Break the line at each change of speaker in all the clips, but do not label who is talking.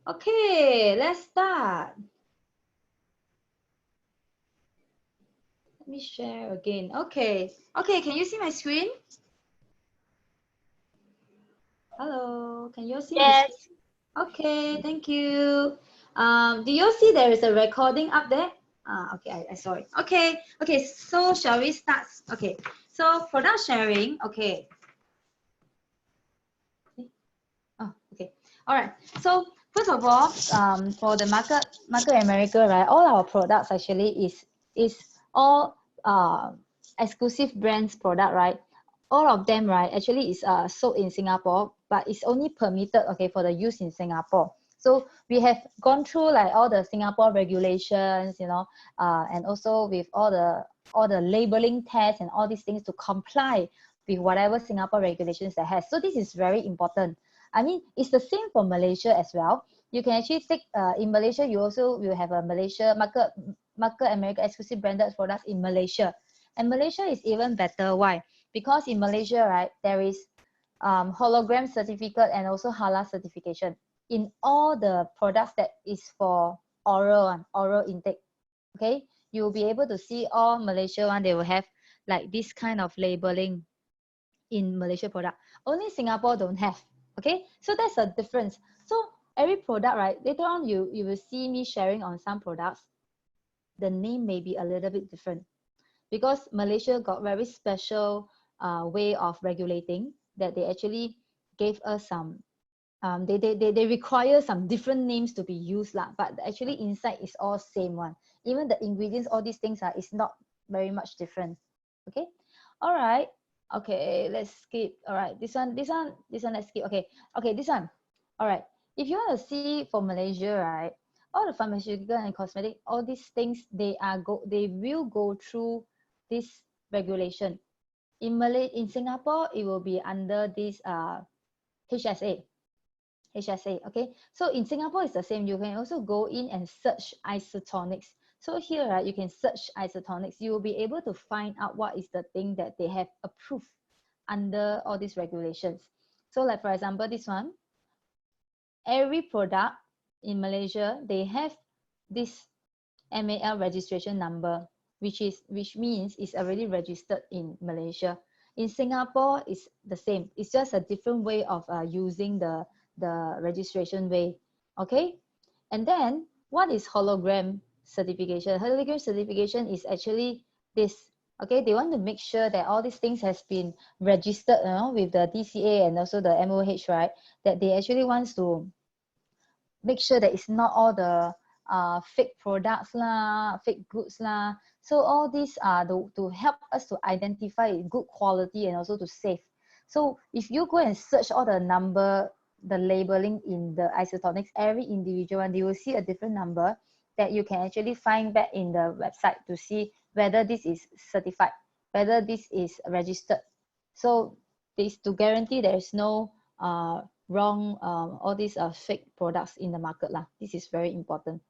Okay, let's start. Let me share again. Okay. Okay, can you see my screen? Hello, can you see my screen?
Yes.
Okay, thank you. Do you see there is a recording up there? Okay, I saw it. Okay, okay, so shall we start? Okay, so product sharing, okay. Oh, okay. All right. So first of all, for the market America, right? All our products actually is all exclusive brands product, right? All of them, right? Actually is sold in Singapore, but it's only permitted, okay, for the use in Singapore. So we have gone through like all the Singapore regulations, and also with all the labeling tests and all these things to comply with whatever Singapore regulations that has. So this is very important. I mean, it's the same for Malaysia as well. You can actually take in Malaysia, you also will have a Malaysia market America exclusive branded products in Malaysia. And Malaysia is even better. Why? Because in Malaysia, right, there is hologram certificate and also halal certification in all the products that is for oral intake. Okay, you will be able to see all Malaysia one. They will have like this kind of labeling in Malaysia product. Only Singapore don't have. Okay, so that's a difference. So every product, right, later on you will see me sharing on some products. The name may be a little bit different because Malaysia got very special way of regulating that they actually gave us some they require some different names to be used lah, but actually inside is all same one. Even the ingredients, all these things are is not very much different. Okay, all right. Okay, let's skip. All right, this one let's skip. Okay, okay, this one. All right, if you want to see for Malaysia, right, all the pharmaceutical and cosmetic, all these things they will go through this regulation. In Singapore, it will be under this HSA. HSA. Okay, so in Singapore it's the same. You can also go in and search isotonics. So here, right, you can search isotonics. You will be able to find out what is the thing that they have approved under all these regulations. So like for example, this one, every product in Malaysia, they have this MAL registration number, which means it's already registered in Malaysia. In Singapore, it's the same. It's just a different way of using the registration way. Okay, and then what is hologram certification? Hologram certification is actually this. Okay, they want to make sure that all these things has been registered, with the DCA and also the MOH, right? That they actually wants to make sure that it's not all the fake products lah, fake goods lah. So all these are to help us to identify good quality and also to save. So if you go and search all the number, the labeling in the isotonics, every individual one, you will see a different number that you can actually find back in the website to see whether this is certified, whether this is registered. So this to guarantee there is no wrong all these fake products in the market lah. This is very important.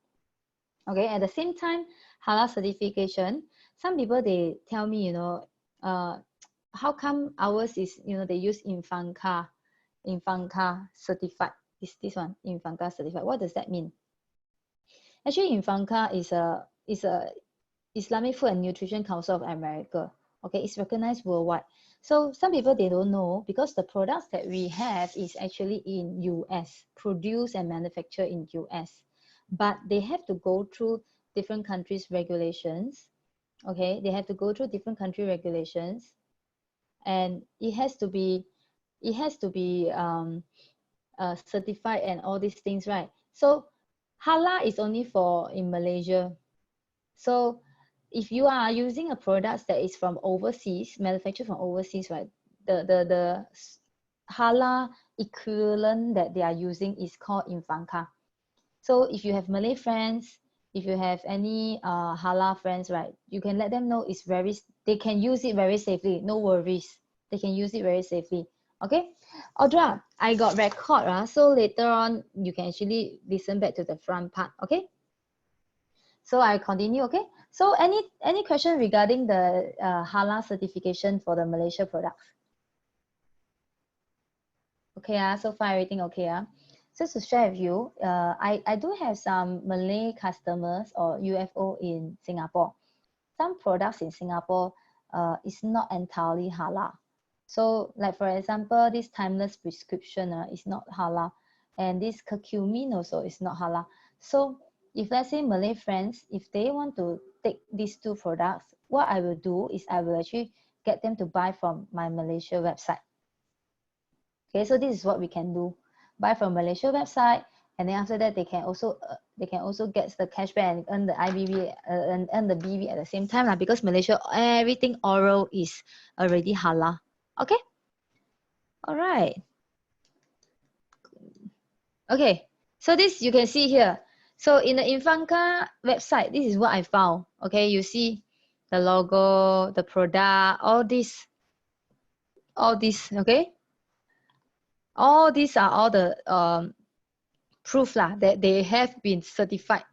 Okay, at the same time, halal certification, some people they tell me, how come ours is, they use Infanca certified, this one, Infanca certified. What does that mean? Actually, Infanca is a Islamic Food and Nutrition Council of America. Okay, it's recognized worldwide. So some people they don't know because the products that we have is actually in US, produced and manufactured in US, but they have to go through different countries' regulations. Okay, they have to go through different country regulations, and it has to be certified and all these things, right? So halal is only for in Malaysia. So if you are using a product that is from overseas, manufactured from overseas, right? The halal equivalent that they are using is called Infanca. So if you have Malay friends, if you have any halal friends, right, you can let them know they can use it very safely. No worries, they can use it very safely. Okay, Audra, I got record, so later on you can actually listen back to the front part. Okay, so I continue. Okay, so any question regarding the halal certification for the Malaysia products? Okay, so far everything okay. just to share with you, I do have some Malay customers or UFO in Singapore. Some products in Singapore is not entirely halal. So like for example, this timeless prescription is not halal, and this curcumin also is not halal. So if let's say Malay friends, if they want to take these two products, what I will do is I will actually get them to buy from my Malaysia website. Okay, so this is what we can do. Buy from Malaysia website, and then after that they can also get the cashback and earn the IBB and earn the BB at the same time lah, because Malaysia everything oral is already halal. Okay, all right. Okay, so this you can see here. So in the Infanka website, this is what I found. Okay, you see the logo, the product, all this. Okay, all these are all the proof lah that they have been certified.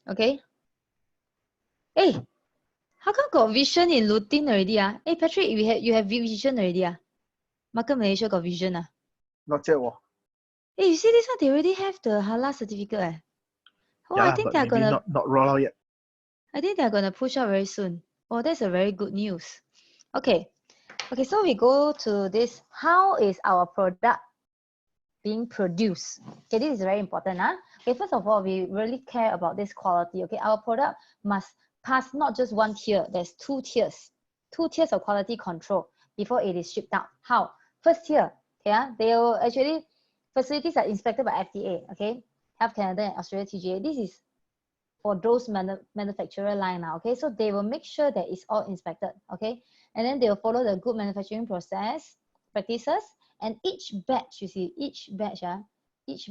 Okay. Hey, how come got vision in lutein already? Hey Patrick, you have vision already? Market Malaysia got vision?
Not yet.
Hey, you see this one, they already have the halal certificate. Oh,
yeah,
I think
but
they're gonna
not roll out yet.
I think they're gonna push out very soon. Oh, that's a very good news. Okay. Okay, so we go to this. How is our product being produced? Okay, this is very important. Okay, first of all, we really care about this quality. Okay, our product must pass not just one tier, there's two tiers of quality control before it is shipped out. How? First tier, okay, they will actually, facilities are inspected by FDA, okay, Health Canada and Australia TGA. This is for those manufacturer line now, okay, so they will make sure that it's all inspected, okay, and then they will follow the good manufacturing process practices, and each batch, you see, each batch is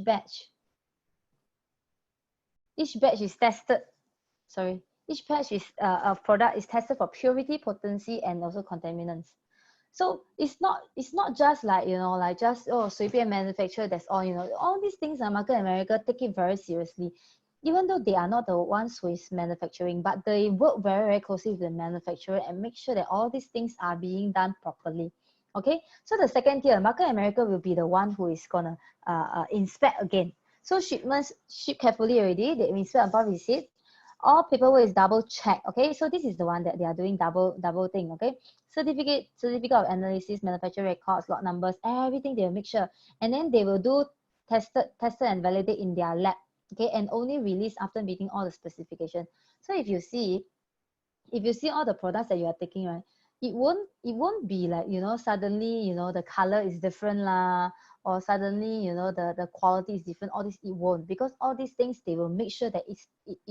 tested. Sorry, each batch is of product is tested for purity, potency, and also contaminants. So it's not just like, you know, like just 随便 manufacture, that's all, you know. All these things, Market America take it very seriously, even though they are not the ones who is manufacturing, but they work very, very closely with the manufacturer and make sure that all these things are being done properly. Okay, so the second tier, Market America will be the one who is gonna inspect again. So shipments ship carefully already, they inspect above receipt. All paperwork is double check. Okay, so this is the one that they are doing double thing. Okay, certificate of analysis, manufacturer records, lot numbers, everything they will make sure, and then they will do tested and validate in their lab. Okay, and only release after meeting all the specifications. So if you see all the products that you are taking, right, it won't be like, you know, suddenly, you know, the color is different lah, or suddenly, you know, the quality is different. All this, it won't, because all these things they will make sure that it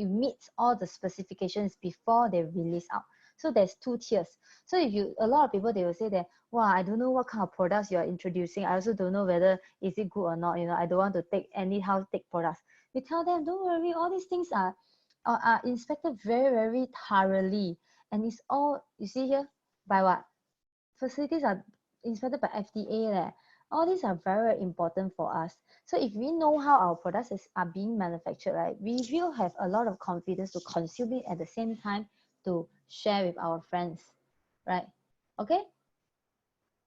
meets all the specifications before they release out. So there's two tiers. So if you, a lot of people, they will say that, wow, I don't know what kind of products you are introducing, I also don't know whether is it good or not, you know, I don't want to take anyhow take products. We tell them, don't worry, all these things are inspected very, very thoroughly, and it's all, you see here, by what? Facilities are inspected by FDA leh. All these are very, very important for us. So if we know how our products are being manufactured, right, we will have a lot of confidence to consume it, at the same time to share with our friends, right? Okay,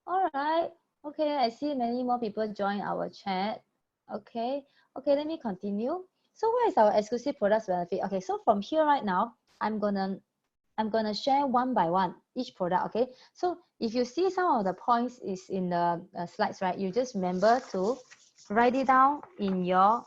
all right. Okay, I see many more people join our chat. Okay, let me continue. So what is our exclusive products benefit? Okay, so from here right now, I'm gonna share one by one each product. Okay, so if you see some of the points is in the slides, right, you just remember to write it down in your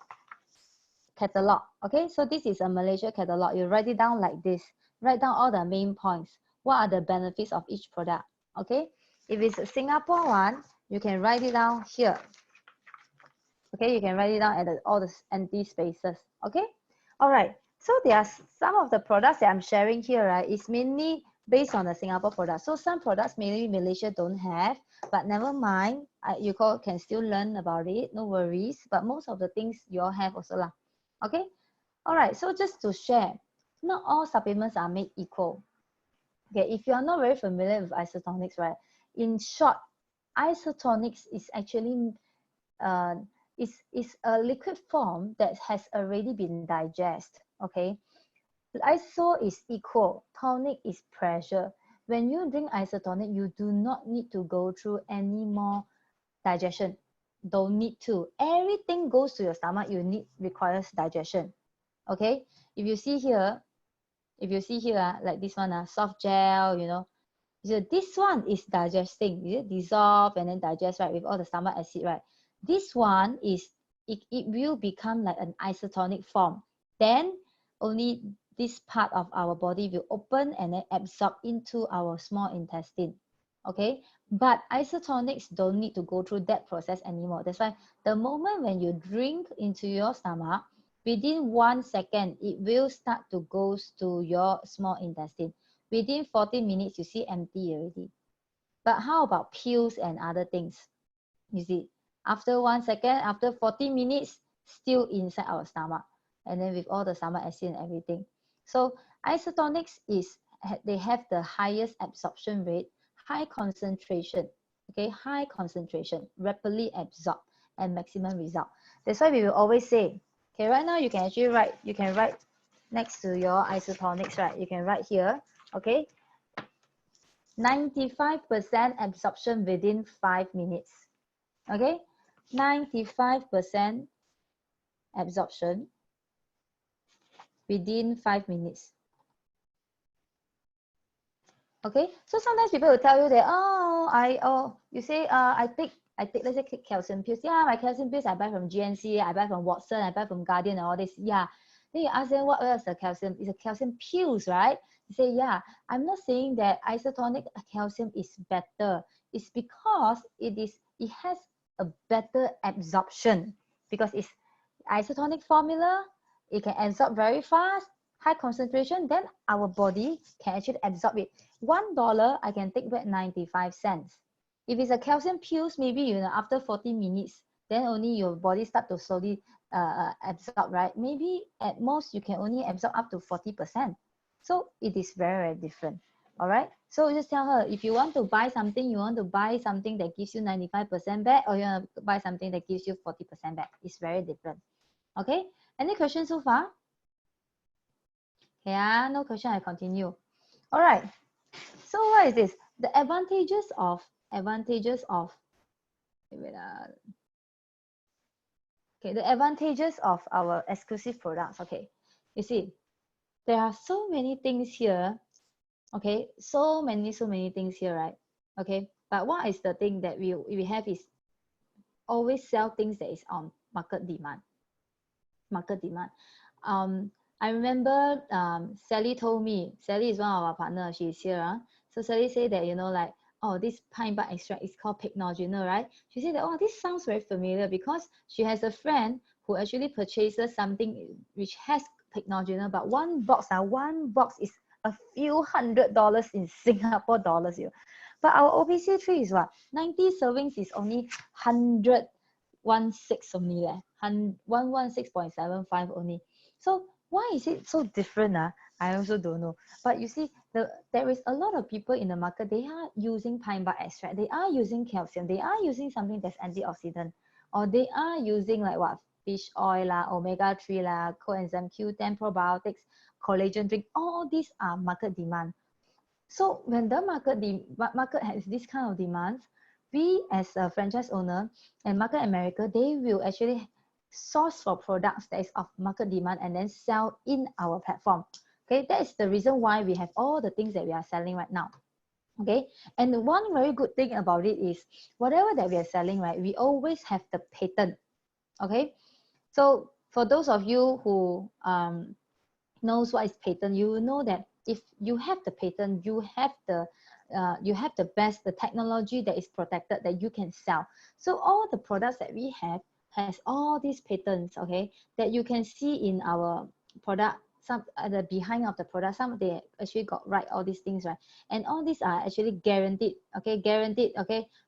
catalog. Okay, so this is a Malaysia catalog. You write it down like this. Write down all the main points. What are the benefits of each product? Okay, if it's a Singapore one, you can write it down here. Okay, you can write it down at all the empty spaces. Okay, all right. So there are some of the products that I'm sharing here, right, is mainly based on the Singapore product. So some products maybe Malaysia don't have, but never mind, you can still learn about it, no worries. But most of the things you all have also lah. Okay, all right. So just to share, not all supplements are made equal. Okay, if you are not very familiar with isotonics, right, in short, isotonics is actually is a liquid form that has already been digested. Okay, iso is equal, tonic is pressure. When you drink isotonic, you do not need to go through any more digestion. don't need to. Everything goes to your stomach, requires digestion. Okay, if you see here, like this one, soft gel, so this one is digesting, is it dissolve and then digest, right, with all the stomach acid, right? This one is, it will become like an isotonic form. Then only this part of our body will open and then absorb into our small intestine. Okay, but isotonics don't need to go through that process anymore. That's why the moment when you drink into your stomach, within 1 second, it will start to go to your small intestine. Within 40 minutes, you see empty already. But how about pills and other things? You see, after 1 second, after 40 minutes, still inside our stomach. And then with all the stomach acid and everything. So isotonics they have the highest absorption rate, high concentration, okay, high concentration, rapidly absorb, and maximum result. That's why we will always say, okay, right now you can actually write, next to your isotonics, right? You can write here, okay, 95% absorption within 5 minutes. Okay, 95% absorption within 5 minutes. Okay, so sometimes people will tell you that, you say, I take, let's say, calcium pills. Yeah, my calcium pills I buy from GNC, I buy from Watson, I buy from Guardian, and all this. Yeah, then you ask them, what else the calcium? It's a calcium pills, right? You say, yeah, I'm not saying that isotonic calcium is better. It's because it has a better absorption, because it's isotonic formula. It can absorb very fast, high concentration, then our body can actually absorb it. $1, I can take back 95 cents. If it's a calcium pills, maybe after 40 minutes, then only your body start to slowly absorb, right? Maybe at most you can only absorb up to 40%. So it is very, very different. All right. So just tell her, if you want to buy something, you want to buy something that gives you 95% back, or you want to buy something that gives you 40% back. It's very different. Okay. Any questions so far? Yeah, no question. I continue. All right. So what is this? The advantages of okay, the advantages of our exclusive products. Okay, you see, there are so many things here. Okay, so many things here, right? Okay, but what is the thing that we have is always sell things that is on market demand. I remember Sally told me, Sally is one of our partners, she's here. So Sally said that, like, oh, this pine bark extract is called pycnogenol, right? She said that, oh, this sounds very familiar, because she has a friend who actually purchases something which has pycnogenol, but one box is a few $100 in Singapore dollars. But our OPC3 is what? 90 servings is only 116 only, 116.75 only. So why is it so different? I also don't know. But you see, there is a lot of people in the market, they are using pine bark extract, they are using calcium, they are using something that's antioxidant, or they are using like what? Fish oil, omega-3, coenzyme Q10, probiotics, collagen drink. All these are market demand. So when the market has this kind of demands, we as a franchise owner and Market America, they will actually source for products that is of market demand and then sell in our platform. Okay, that is the reason why we have all the things that we are selling right now. Okay, and one very good thing about it is whatever that we are selling, right, we always have the patent. Okay, so for those of you who knows what is patent, you will know that if you have the patent, you have the best, the technology that is protected that you can sell. So all the products that we have has all these patents, okay, that you can see in our product. Some at the behind of the product, some they actually got right all these things, right? And all these are actually guaranteed, okay,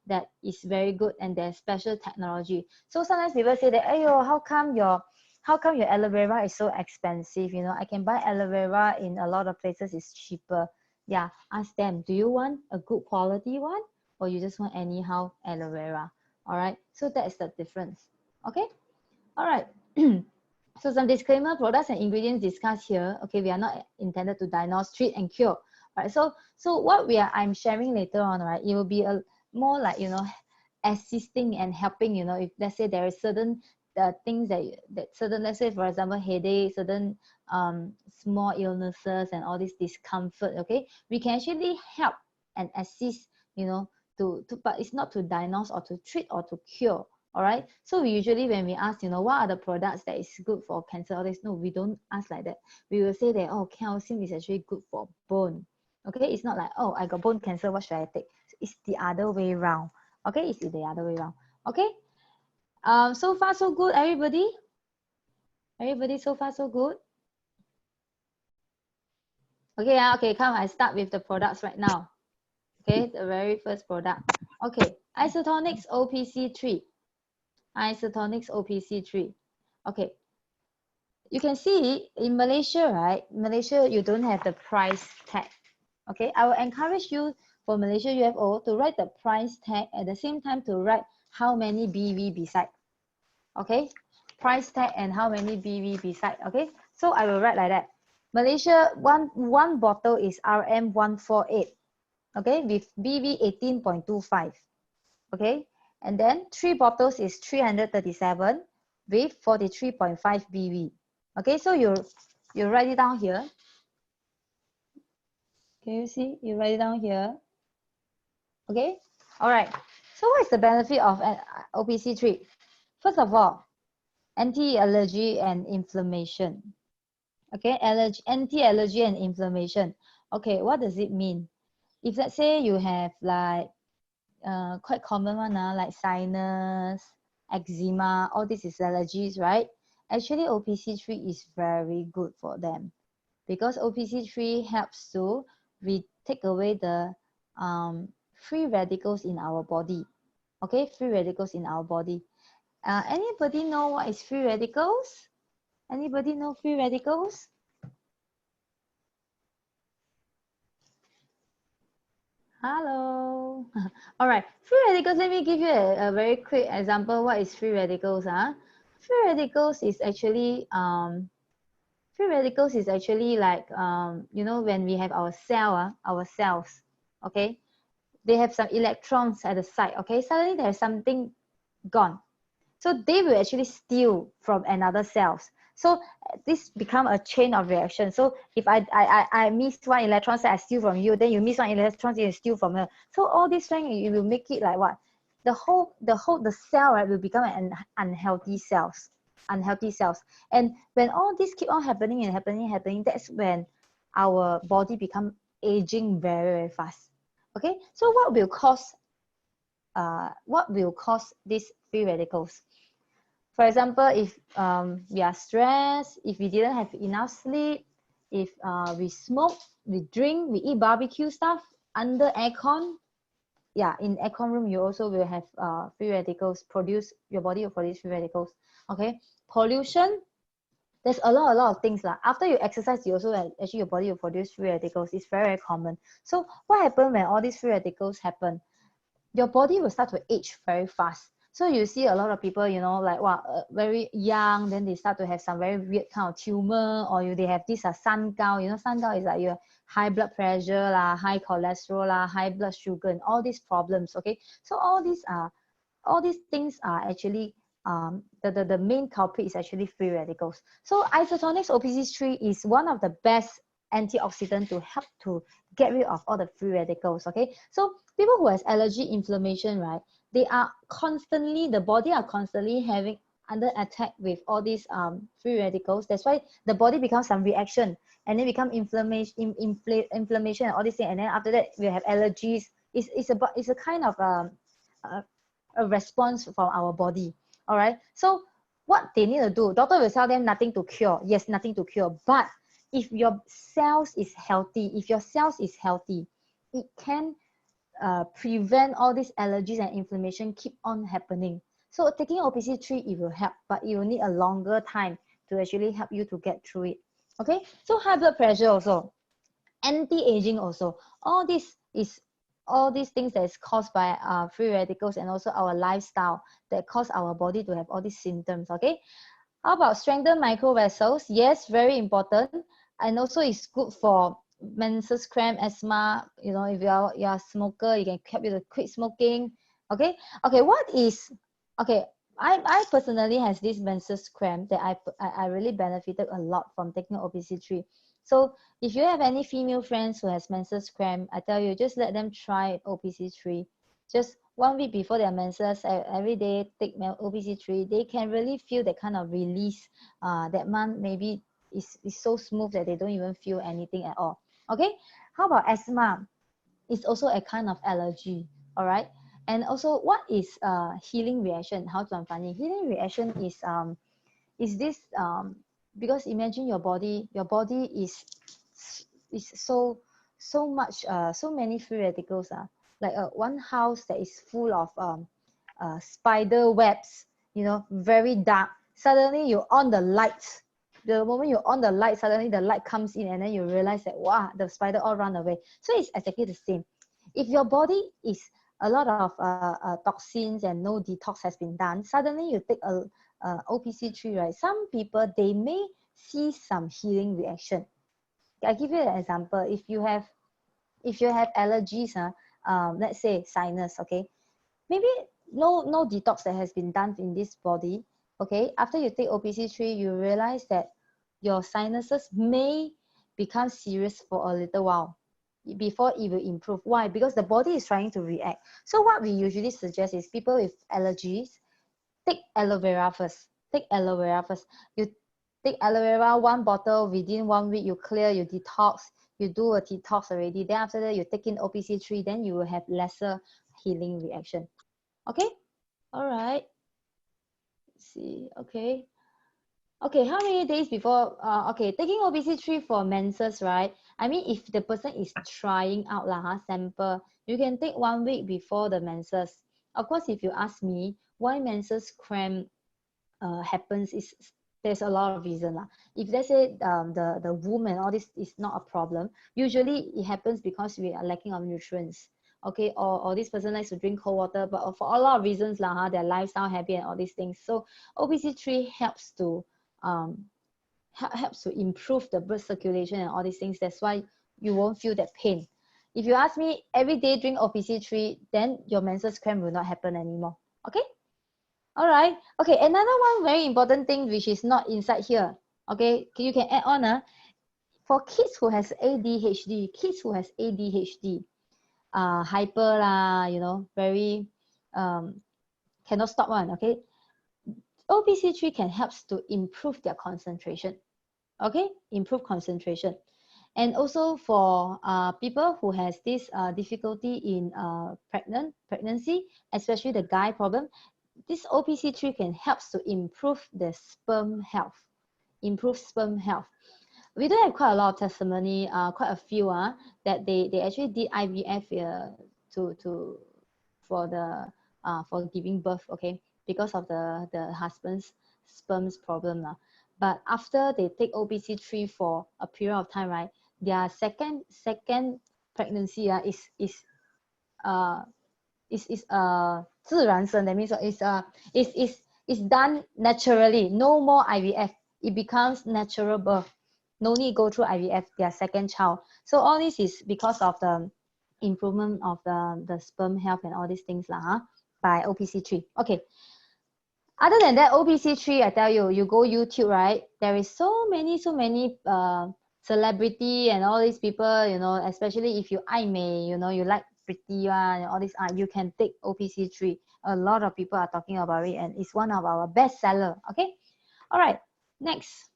that is very good, and there's special technology. So sometimes people say that, ayo, how come your aloe vera is so expensive? I can buy aloe vera in a lot of places, it's cheaper. Yeah, ask them, do you want a good quality one, or you just want anyhow aloe vera? All right, so that's the difference. Okay, all right. So some disclaimer: products and ingredients discussed here, okay, we are not intended to diagnose, treat, and cure. All right, so what I'm sharing later on, right, it will be a more like, assisting and helping, you know, if let's say there is certain things that certain, let's say for example headache, certain small illnesses and all this discomfort, okay, we can actually help and assist, you know, but it's not to diagnose or to treat or to cure. All right, so we usually, when we ask, you know, what are the products that is good for cancer, all this, no, we don't ask like that. We will say that, oh, calcium is actually good for bone. Okay, it's not like, oh, I got bone cancer, what should I take? It's the other way around. Okay, it's the other way around. Okay, so far so good, everybody. Everybody, so far so good. Okay, okay, come, I start with the products right now. Okay, the very first product. Okay, Isotonics OPC3. Isotonics OPC3. Okay, you can see in Malaysia, right? Malaysia, you don't have the price tag. Okay, I will encourage you for Malaysia UFO to write the price tag at the same time to write how many BV beside. Okay, price tag and how many BV beside. Okay, so I will write like that. Malaysia, one bottle is RM 148. Okay, with BV 18.25. Okay, and then 3 bottles is 337 with 43.5 BV. Okay, so you write it down here. Can you see? You write it down here. Okay, all right. So what is the benefit of an OPC3? First of all, anti-allergy and inflammation. Okay, anti-allergy and inflammation. Okay, what does it mean? If let's say you have like quite common one, like sinus, eczema, all this is allergies, right? Actually, OPC3 is very good for them because OPC3 helps to take away the free radicals in our body. Okay, free radicals in our body. Anybody know what is free radicals? Anybody know free radicals? Hello. All right, free radicals. Let me give you a very quick example. What is free radicals? Free radicals is actually like you know, when we have our cells, okay, they have some electrons at the side. Okay, suddenly there's something gone, so they will actually steal from another cells. So this become a chain of reaction. So if I miss one electron, say I steal from you, then you miss one electron, you steal from her. So all this thing, you will make it like what? The cell, right, will become an unhealthy cells. Unhealthy cells. And when all this keep on happening and happening, that's when our body become aging very, very fast. Okay, so what will cause these free radicals? For example, if we are stressed, if we didn't have enough sleep, if we smoke, we drink, we eat barbecue stuff under aircon, yeah, in aircon room, you also will have free radicals your body will produce free radicals. Okay, pollution, there's a lot of things lah. After you exercise, you also actually your body will produce free radicals. It's very, very common. So what happens when all these free radicals happen? Your body will start to age very fast. So you see a lot of people, you know, like very young, then they start to have some very weird kind of tumor, or they have this sun gao. You know, sun gao is like your high blood pressure lah, high cholesterol lah, high blood sugar, and all these problems. Okay, so all these things are actually the main culprit is actually free radicals. So isotonics OPC3 is one of the best antioxidant to help to get rid of all the free radicals. Okay, so people who has allergy, inflammation, right, the body are constantly having under attack with all these free radicals. That's why the body becomes some reaction, and then become inflammation and all these things, and then after that we have allergies. It's a kind of a response from our body. All right, so what they need to do, doctor will tell them nothing to cure. Yes, nothing to cure, but if your cells is healthy, it can prevent all these allergies and inflammation keep on happening. So taking OPC3, it will help, but it will need a longer time to actually help you to get through it. Okay, so high blood pressure also, anti-aging also, all these things that is caused by free radicals and also our lifestyle that cause our body to have all these symptoms. Okay, how about strengthen micro vessels? Yes, very important, and also it's good for menses cramp, asthma. You know, if you're a smoker, you can help you to quit smoking. Okay. Okay. What is okay? I personally has this menses cramp that I really benefited a lot from taking OPC3. So if you have any female friends who has menses cramp, I tell you, just let them try OPC3. Just 1 week before their menses, every day take OPC3. They can really feel that kind of release. That month maybe is so smooth that they don't even feel anything at all. Okay. How about asthma? It's also a kind of allergy. All right. And also, what is healing reaction? How to unfunny? Healing reaction is this because imagine your body is so much so many free radicals, like one house that is full of spider webs, you know, very dark. Suddenly you on the lights. The moment you on the light, suddenly the light comes in, and then you realize that wow, the spider all run away. So it's exactly the same. If your body is a lot of toxins and no detox has been done, suddenly you take a OPC3, right? Some people, they may see some healing reaction. I give you an example. If you have allergies, let's say sinus, okay, maybe no detox that has been done in this body. Okay, after you take OPC3, you realize that your sinuses may become serious for a little while before it will improve. Why? Because the body is trying to react. So what we usually suggest is people with allergies, take aloe vera first. Take aloe vera first. You take aloe vera 1 bottle, within 1 week you clear, you detox, you do a detox already. Then after that you take in OPC3, then you will have lesser healing reaction. Okay. All right. Let's see. Okay. Okay, how many days before okay, taking OPC3 for menses, right? I mean, if the person is trying out lah, sample, you can take 1 week before the menses. Of course, if you ask me why menses cramp happens, is there's a lot of reason lah. If let's say the womb and all this is not a problem, usually it happens because we are lacking of nutrients. Okay, or this person likes to drink cold water, but for a lot of reasons lah, their lifestyle habit and all these things. So OPC3 helps to um helps to improve the blood circulation and all these things. That's why you won't feel that pain. If you ask me every day drink OPC3, then your menses cramp will not happen anymore. Okay. All right. Okay. Another one very important thing which is not inside here. Okay. You can add on. For kids who has ADHD, hyper lah, you know, very cannot stop one. Okay. OPC3 can help to improve their concentration. Okay, improve concentration. And also for people who has this difficulty in pregnancy, especially the guy problem, this OPC3 can help to improve the sperm health. Improve sperm health. We do have quite a lot of testimony, quite a few that they actually did IVF to for giving birth, okay, because of the husband's sperms problem But after they take OPC3 for a period of time, right, their second pregnancy uh is 自然生. That means is done naturally. No more IVF. It becomes natural birth. No need go through IVF. Their second child. So all this is because of the improvement of the sperm health and all these things by OPC3. Okay. Other than that, OPC3, I tell you, you go YouTube, right? There is so many celebrity and all these people, you know, especially if you 爱美, you know, you like pretty one, all this you can take OPC3. A lot of people are talking about it, and it's one of our best seller. Okay. All right. Next.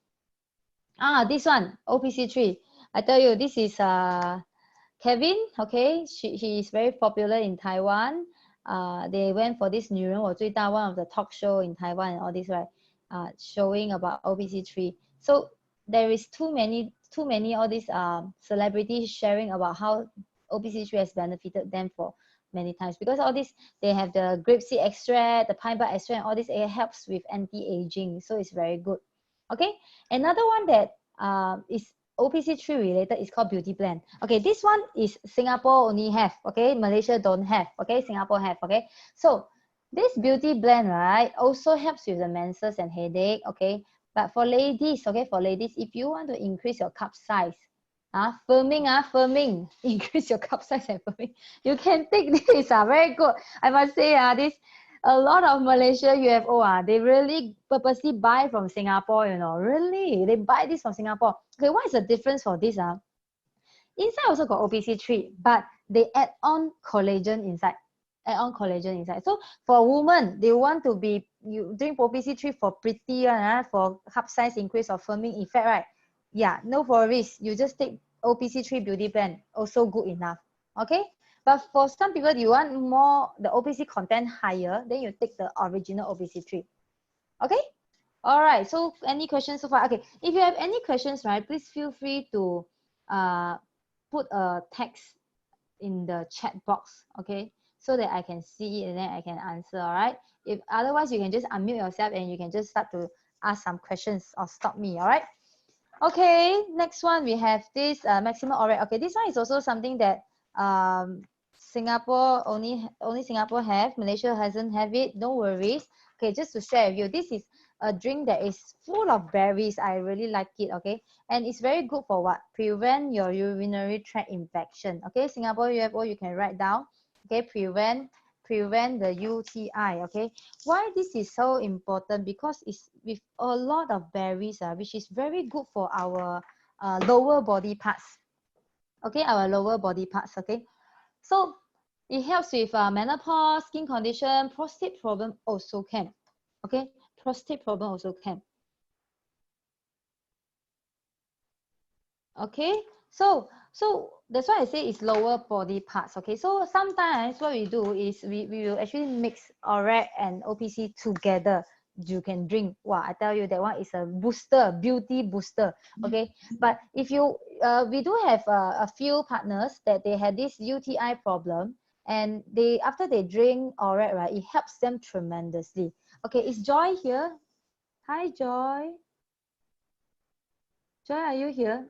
This one, OPC3. I tell you, this is Kevin. Okay. He is very popular in Taiwan. They went for this 女人我最大 one of the talk show in Taiwan and all this, right? Showing about OPC3. So there is too many all these celebrities sharing about how OPC3 has benefited them for many times, because all this, they have the grapeseed extract, the pine bark extract, and all this, it helps with anti-aging, so it's very good. Okay. Another one that is OPC3 related is called beauty blend. Okay, this one is Singapore only have. Okay, Malaysia don't have. Okay, Singapore have. Okay, so this beauty blend, right, also helps with the menses and headache. Okay, but for ladies, okay, for ladies, if you want to increase your cup size, Firming, increase your cup size and firming. You can take this, very good. I must say, this a lot of Malaysia UFO, they really purposely buy from Singapore, really. They buy this from Singapore. Okay, what is the difference for this? Inside also got OPC3, but they add on collagen inside. So for women, they want to be, you drink OPC3 for pretty, for cup size increase or firming effect, right? Yeah, no worries. You just take OPC3 beauty blend, also good enough. Okay? But for some people, you want more, the OPC content higher, then you take the original OPC3. Okay? All right. So any questions so far? Okay. If you have any questions, right, please feel free to put a text in the chat box, okay, so that I can see it and then I can answer. All right. If otherwise, you can just unmute yourself and you can just start to ask some questions or stop me. All right. Okay. Next one, we have this maximum oral. Okay, this one is also something that Singapore only Singapore have. Malaysia hasn't have it. No worries. Okay, just to share with you, this is a drink that is full of berries. I really like it. Okay, and it's very good for what? Prevent your urinary tract infection. Okay, Singapore UFO, you can write down. Okay, prevent the UTI. Okay, why this is so important? Because it's with a lot of berries, which is very good for our lower body parts. Okay, our lower body parts. Okay, so it helps with menopause, skin condition, prostate problem also can. Okay, prostate problem also can. Okay, so that's why I say it's lower body parts. Okay, so sometimes what we do is we will actually mix ORAC and OPC together. You can drink. Wow, I tell you, that one is a booster, beauty booster. Okay, but if you we do have a few partners that they had this UTI problem, and they, after they drink ORAC, right, it helps them tremendously. Okay, is Joy here? Hi, Joy. Joy, are you here?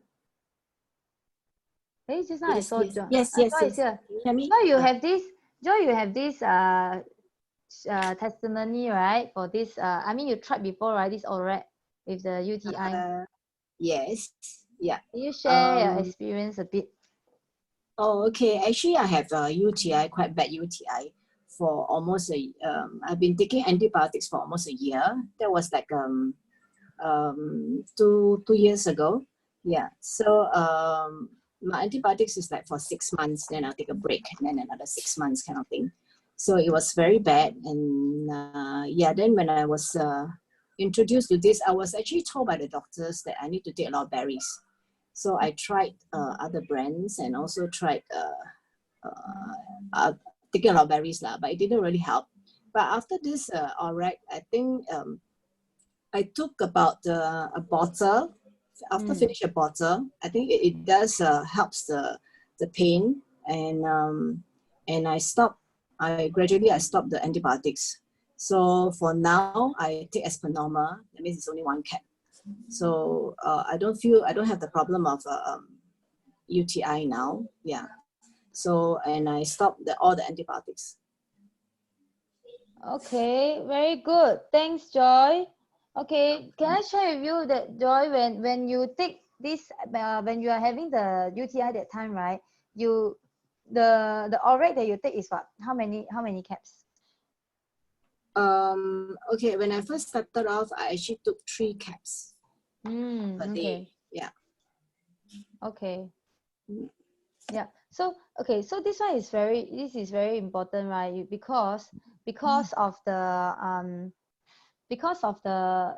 Hey, just now I saw Joy.
Yes.
Joy is here.
Can you hear me?
Joy, you have this testimony, right? For this, I mean, you tried before, right? This ORAC with the UTI.
Yes. Yeah.
Can you share your experience a bit?
Oh, okay. Actually, I have a UTI, quite bad UTI, for almost a. I've been taking antibiotics for almost a year. That was like 2 years ago. Yeah. So my antibiotics is like for 6 months. Then I'll take a break, and then another 6 months, kind of thing. So it was very bad, and yeah. Then when I was introduced to this, I was actually told by the doctors that I need to take a lot of berries. So I tried other brands and also tried taking a lot of berries, but it didn't really help. But after this ORAC, I think I took about a bottle. After finish a bottle, I think it does helps the pain, and I stopped. I gradually stopped the antibiotics. So for now, I take as per normal. That means it's only one cap. So I don't have the problem of UTI now. Yeah. So, and I stopped all the antibiotics.
Okay, very good. Thanks, Joy. Okay, can I share with you that, Joy, when you take this, when you are having the UTI that time, right? The ORAC that you take is what? How many caps?
Okay, when I first started off, I actually took 3 caps per day.
Okay.
Yeah.
Okay. Yeah. So okay, so this one is very important, right? Because of the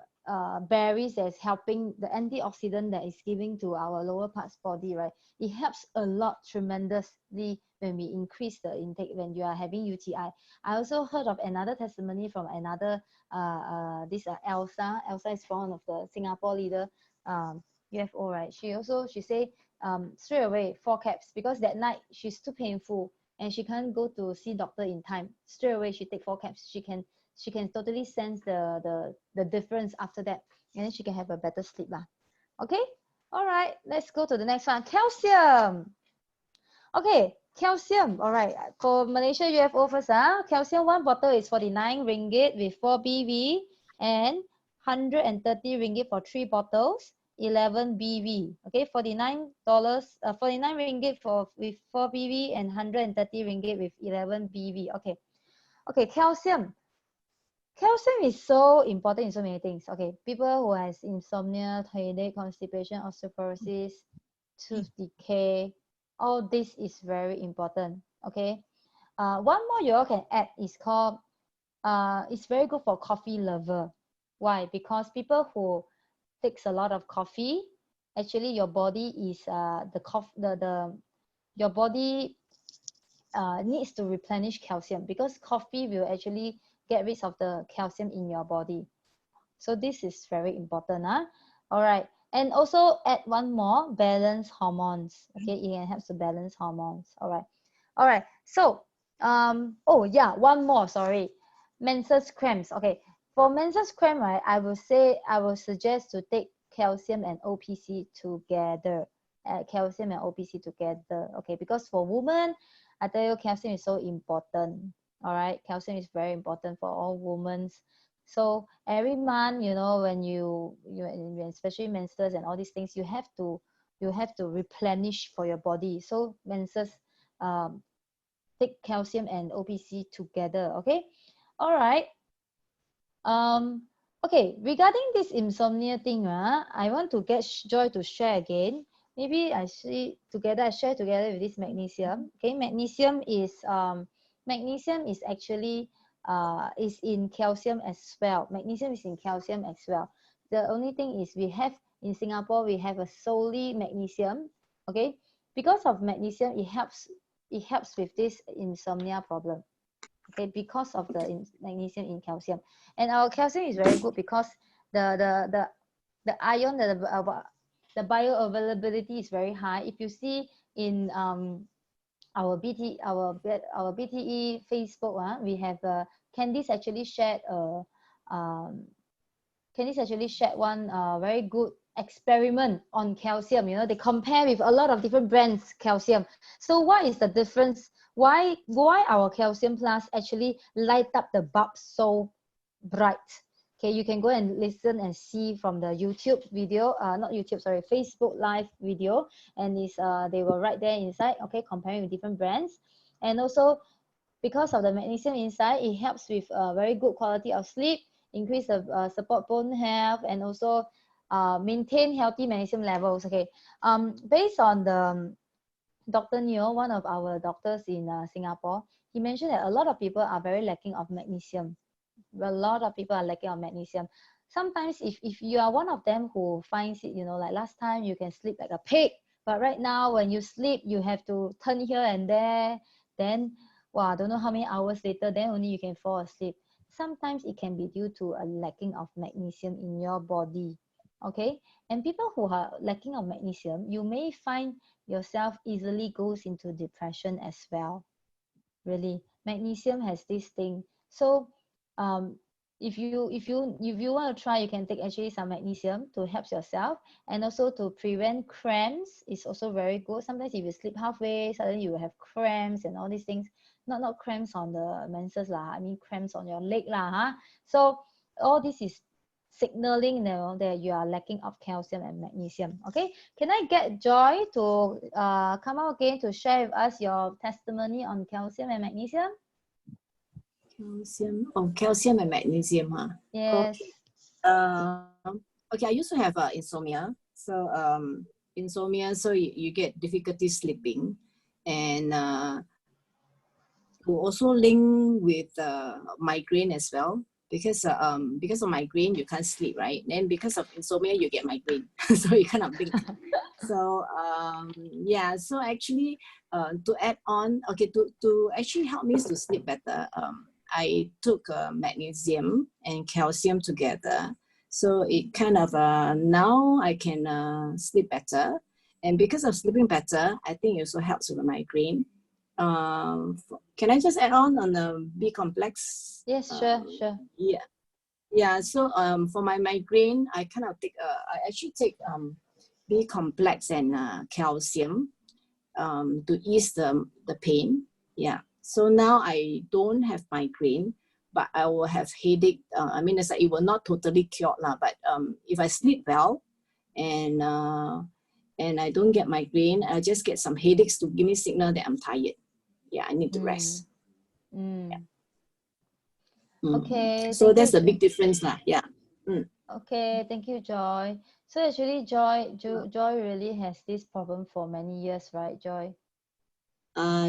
berries that is helping, the antioxidant that is giving to our lower parts body, right? It helps a lot tremendously when we increase the intake when you are having UTI. I also heard of another testimony from another Elsa. Elsa is one of the Singapore leader UFO, right? She say straight away 4 caps, because that night she's too painful and she can't go to see doctor in time. Straight away she take 4 caps. She can totally sense the difference after that, and then she can have a better sleep lah. Okay, all right, let's go to the next one. Calcium. Okay, calcium. All right, for Malaysia UFO first, calcium, 1 bottle is 49 ringgit with 4 BV and 130 ringgit for 3 bottles. 11 BV. Okay, $49, 49 ringgit for with 4 BV and 130 ringgit with 11 BV. Okay, okay, calcium. Calcium is so important in so many things. Okay, people who has insomnia, headache, constipation, osteoporosis, tooth decay, all this is very important. Okay, one more you all can add is called it's very good for coffee lover. Why? Because people who takes a lot of coffee, actually your body is your body needs to replenish calcium, because coffee will actually get rid of the calcium in your body. So this is very important. All right. And also add one more, balance hormones. Okay, it can help to balance hormones. All right. All right. So oh yeah, one more, sorry. Menses cramps. Okay. For menses cramp, right, I will suggest to take calcium and OPC together. Calcium and OPC together. Okay, because for women, I tell you, calcium is so important. All right, calcium is very important for all women. So every month, you know, when especially menses and all these things, you have to replenish for your body. So menses, um, take calcium and OPC together. Okay, all right. Um, okay, regarding this insomnia thing, I want to get Joy to share again. Maybe I share together with this magnesium. Okay, magnesium is actually is in calcium as well. Magnesium is in calcium as well. The only thing is we have in Singapore, we have a solely magnesium. Okay, because of magnesium, it helps with this insomnia problem. Okay, because of the magnesium in calcium, and our calcium is very good because the the the the ion, the bioavailability is very high. If you see in our BTE Facebook, we have Candice actually shared um, Candice actually shared one very good experiment on calcium. You know, they compare with a lot of different brands calcium. So what is the difference? Why our calcium plus actually light up the bulb so bright? Okay, you can go and listen and see from the YouTube video, not YouTube, sorry, Facebook live video, and is they were right there inside. Okay, comparing with different brands, and also because of the magnesium inside, it helps with very good quality of sleep, increase the support bone health, and also maintain healthy magnesium levels. Okay, based on the Dr. Neo, one of our doctors in Singapore, he mentioned that a lot of people are very lacking of magnesium. A lot of people are lacking of magnesium. Sometimes if you are one of them who finds it, you know, like last time you can sleep like a pig, but right now when you sleep, you have to turn here and there, then wow, I don't know how many hours later, then only you can fall asleep. Sometimes it can be due to a lacking of magnesium in your body. Okay, and people who are lacking of magnesium, you may find yourself easily goes into depression as well. Really, magnesium has this thing. So um if you want to try, you can take actually some magnesium to help yourself, and also to prevent cramps is also very good. Sometimes if you sleep halfway, suddenly you will have cramps and all these things. Not cramps on the menses lah, I mean cramps on your leg lah, so all this is signaling, you know, that you are lacking of calcium and magnesium. Okay, can I get Joy to come out again to share with us your testimony on calcium and magnesium?
Calcium, oh, calcium and magnesium, huh?
Yes.
Okay. Okay, I used to have insomnia. So insomnia, so you get difficulty sleeping, and to also link with migraine as well, because of migraine you can't sleep, right? Then because of insomnia you get migraine, so you kind of link. So yeah, so actually to add on, okay, to actually help me to sleep better, I took magnesium and calcium together. So it kind of now I can sleep better, and because of sleeping better, I think it also helps with the migraine. Can I just add on the B complex?
Yes, sure.
Yeah. So for my migraine, I kind of take I actually take B complex and calcium to ease the pain. Yeah. So now I don't have migraine, but I will have headache. I mean, it's like it will not totally cure lah, but if I sleep well and I don't get migraine. I just get some headaches to give me signal that I'm tired. Yeah, I need to
Mm.
rest.
Mm.
Mm.
Okay,
So
thank you.
that's the big difference lah. Yeah. Mm.
Okay, thank you, Joy. So actually, Joy really has this problem for many years, right, Joy?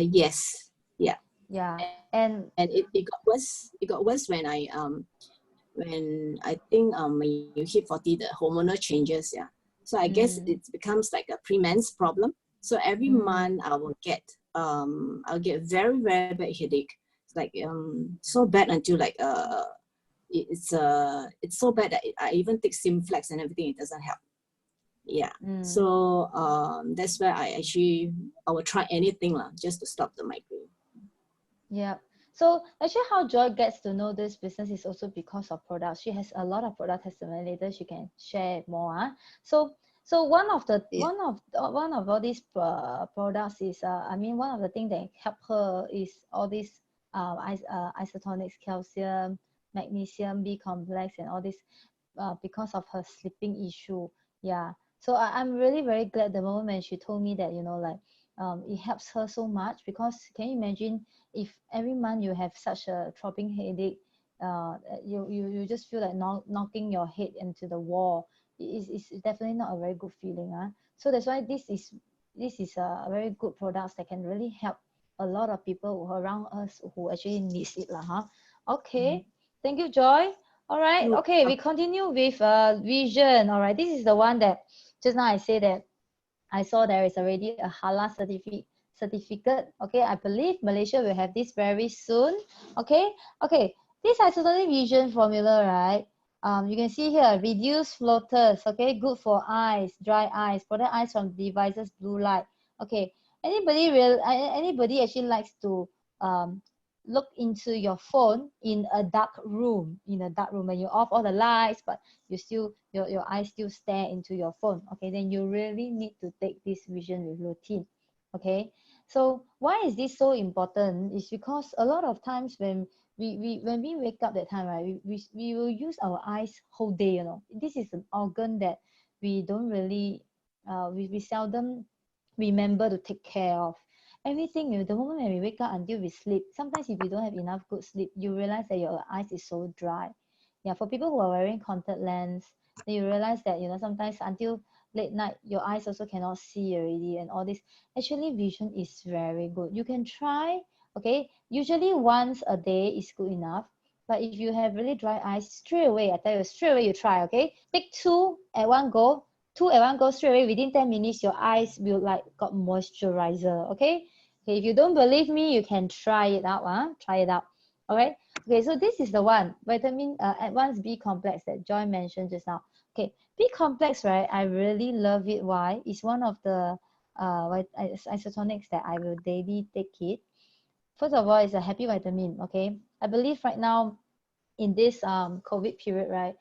Yes. Yeah.
Yeah,
And
and
it got worse. It got worse when I think when you hit 40, the hormonal changes. Yeah. So I guess
mm,
it becomes like a premen's problem. So every
mm,
month I'll get very very bad headache. It's like so bad until like it's so bad that I even take Simflex and everything, it doesn't help. Yeah.
mm.
So that's where I will try anything lah just to stop the migraine.
Yeah. So actually, how Joy gets to know this business is also because of products. She has a lot of product testimony. Later, she can share more. So, so
Yeah.
one of all these products is I mean, one of the things that help her is all these isotonics, calcium, magnesium, B complex, and all this because of her sleeping issue. Yeah. So I'm really very glad the moment when she told me that, like it helps her so much, because can you imagine if every month you have such a throbbing headache, you just feel like knocking your head into the wall. It's definitely not a very good feeling. So that's why this is a very good products that can really help a lot of people around us who actually needs it lah, huh? Okay, thank you, Joy. All right,
No.
okay, we continue with vision. All right, this is the one that just now I say that I saw there is already a halal certificate. Okay, I believe Malaysia will have this very soon. Okay, okay. This isotonic vision formula, right? You can see here, reduce floaters. Okay, good for eyes, dry eyes, protect eyes from devices blue light. Okay, anybody actually likes to look into your phone in a dark room, when you off all the lights, but you still your eyes still stare into your phone. Okay, then you really need to take this vision routine. Okay, so why is this so important? Is because a lot of times when we wake up that time, right, we will use our eyes whole day. This is an organ that we don't really we seldom remember to take care of. Everything, the moment when we wake up until we sleep, sometimes if you don't have enough good sleep, you realize that your eyes is so dry. Yeah, for people who are wearing contact lens, then you realize that sometimes until late night your eyes also cannot see already, and all this. Actually, vision is very good. You can try. Okay, usually once a day is good enough, but if you have really dry eyes, straight away, I tell you, straight away you try. Okay, take two at one go, straight away. Within 10 minutes your eyes will like got moisturizer. Okay, if you don't believe me, you can try it out. Try it out. All right. Okay, so this is the one, vitamin advanced B complex that Joy mentioned just now. Okay, B complex, right? I really love it. Why? It's one of the isotonics that I will daily take it. First of all, it's a happy vitamin. Okay, I believe right now in this COVID period, right,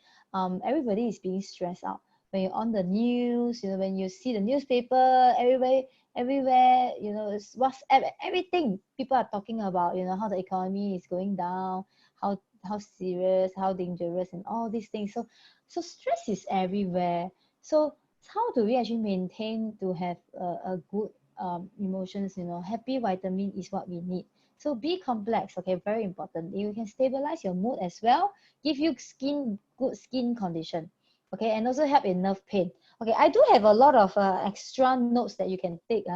everybody is being stressed out. When you're on the news, when you see the newspaper, everywhere, it's WhatsApp, everything. People are talking about, how the economy is going down, how serious, how dangerous, and all these things. So stress is everywhere. So how do we actually maintain to have a good emotions? Happy vitamin is what we need. So B complex, okay, very important. You can stabilize your mood as well, give you good skin condition, okay, and also help in nerve pain. Okay, I do have a lot of extra notes that you can take.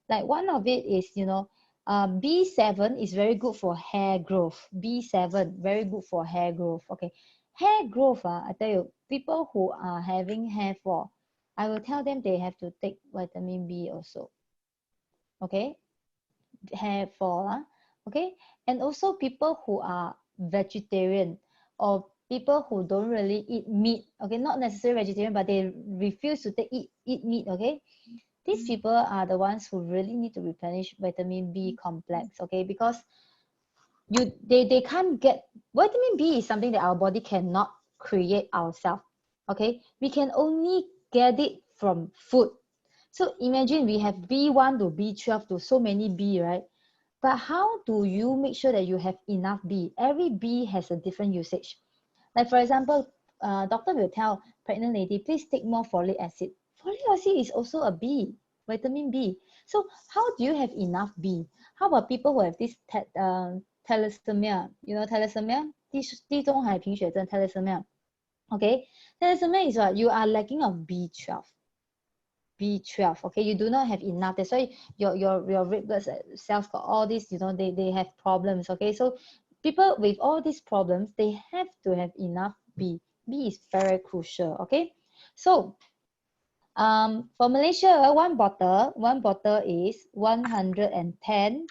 Like one of it is, B7 is very good for hair growth. B7, very good for hair growth. Okay, hair growth, I tell you, people who are having hair fall, I will tell them they have to take vitamin B also. Okay, hair fall, okay, and also people who are vegetarian, or people who don't really eat meat, okay, not necessarily vegetarian, but they refuse to eat meat. Okay, these people are the ones who really need to replenish vitamin B complex. Okay, because they can't get vitamin B is something that our body cannot create ourselves. Okay, we can only get it from food. So imagine we have B1 to B12 to so many B, right? But how do you make sure that you have enough B? Every B has a different usage. Like for example, doctor will tell pregnant lady, please take more folic acid. Folic acid is also a B, vitamin B. So how do you have enough B? How about people who have this thalassemia? You know thalassemia? 地中海贫血症 thalassemia. Okay, thalassemia is what? You are lacking of B12. B12, okay, you do not have enough. That's why your red blood cells got all these, you know, they have problems. Okay, so people with all these problems, they have to have enough B. B is very crucial. Okay, so for Malaysia, one bottle is 110.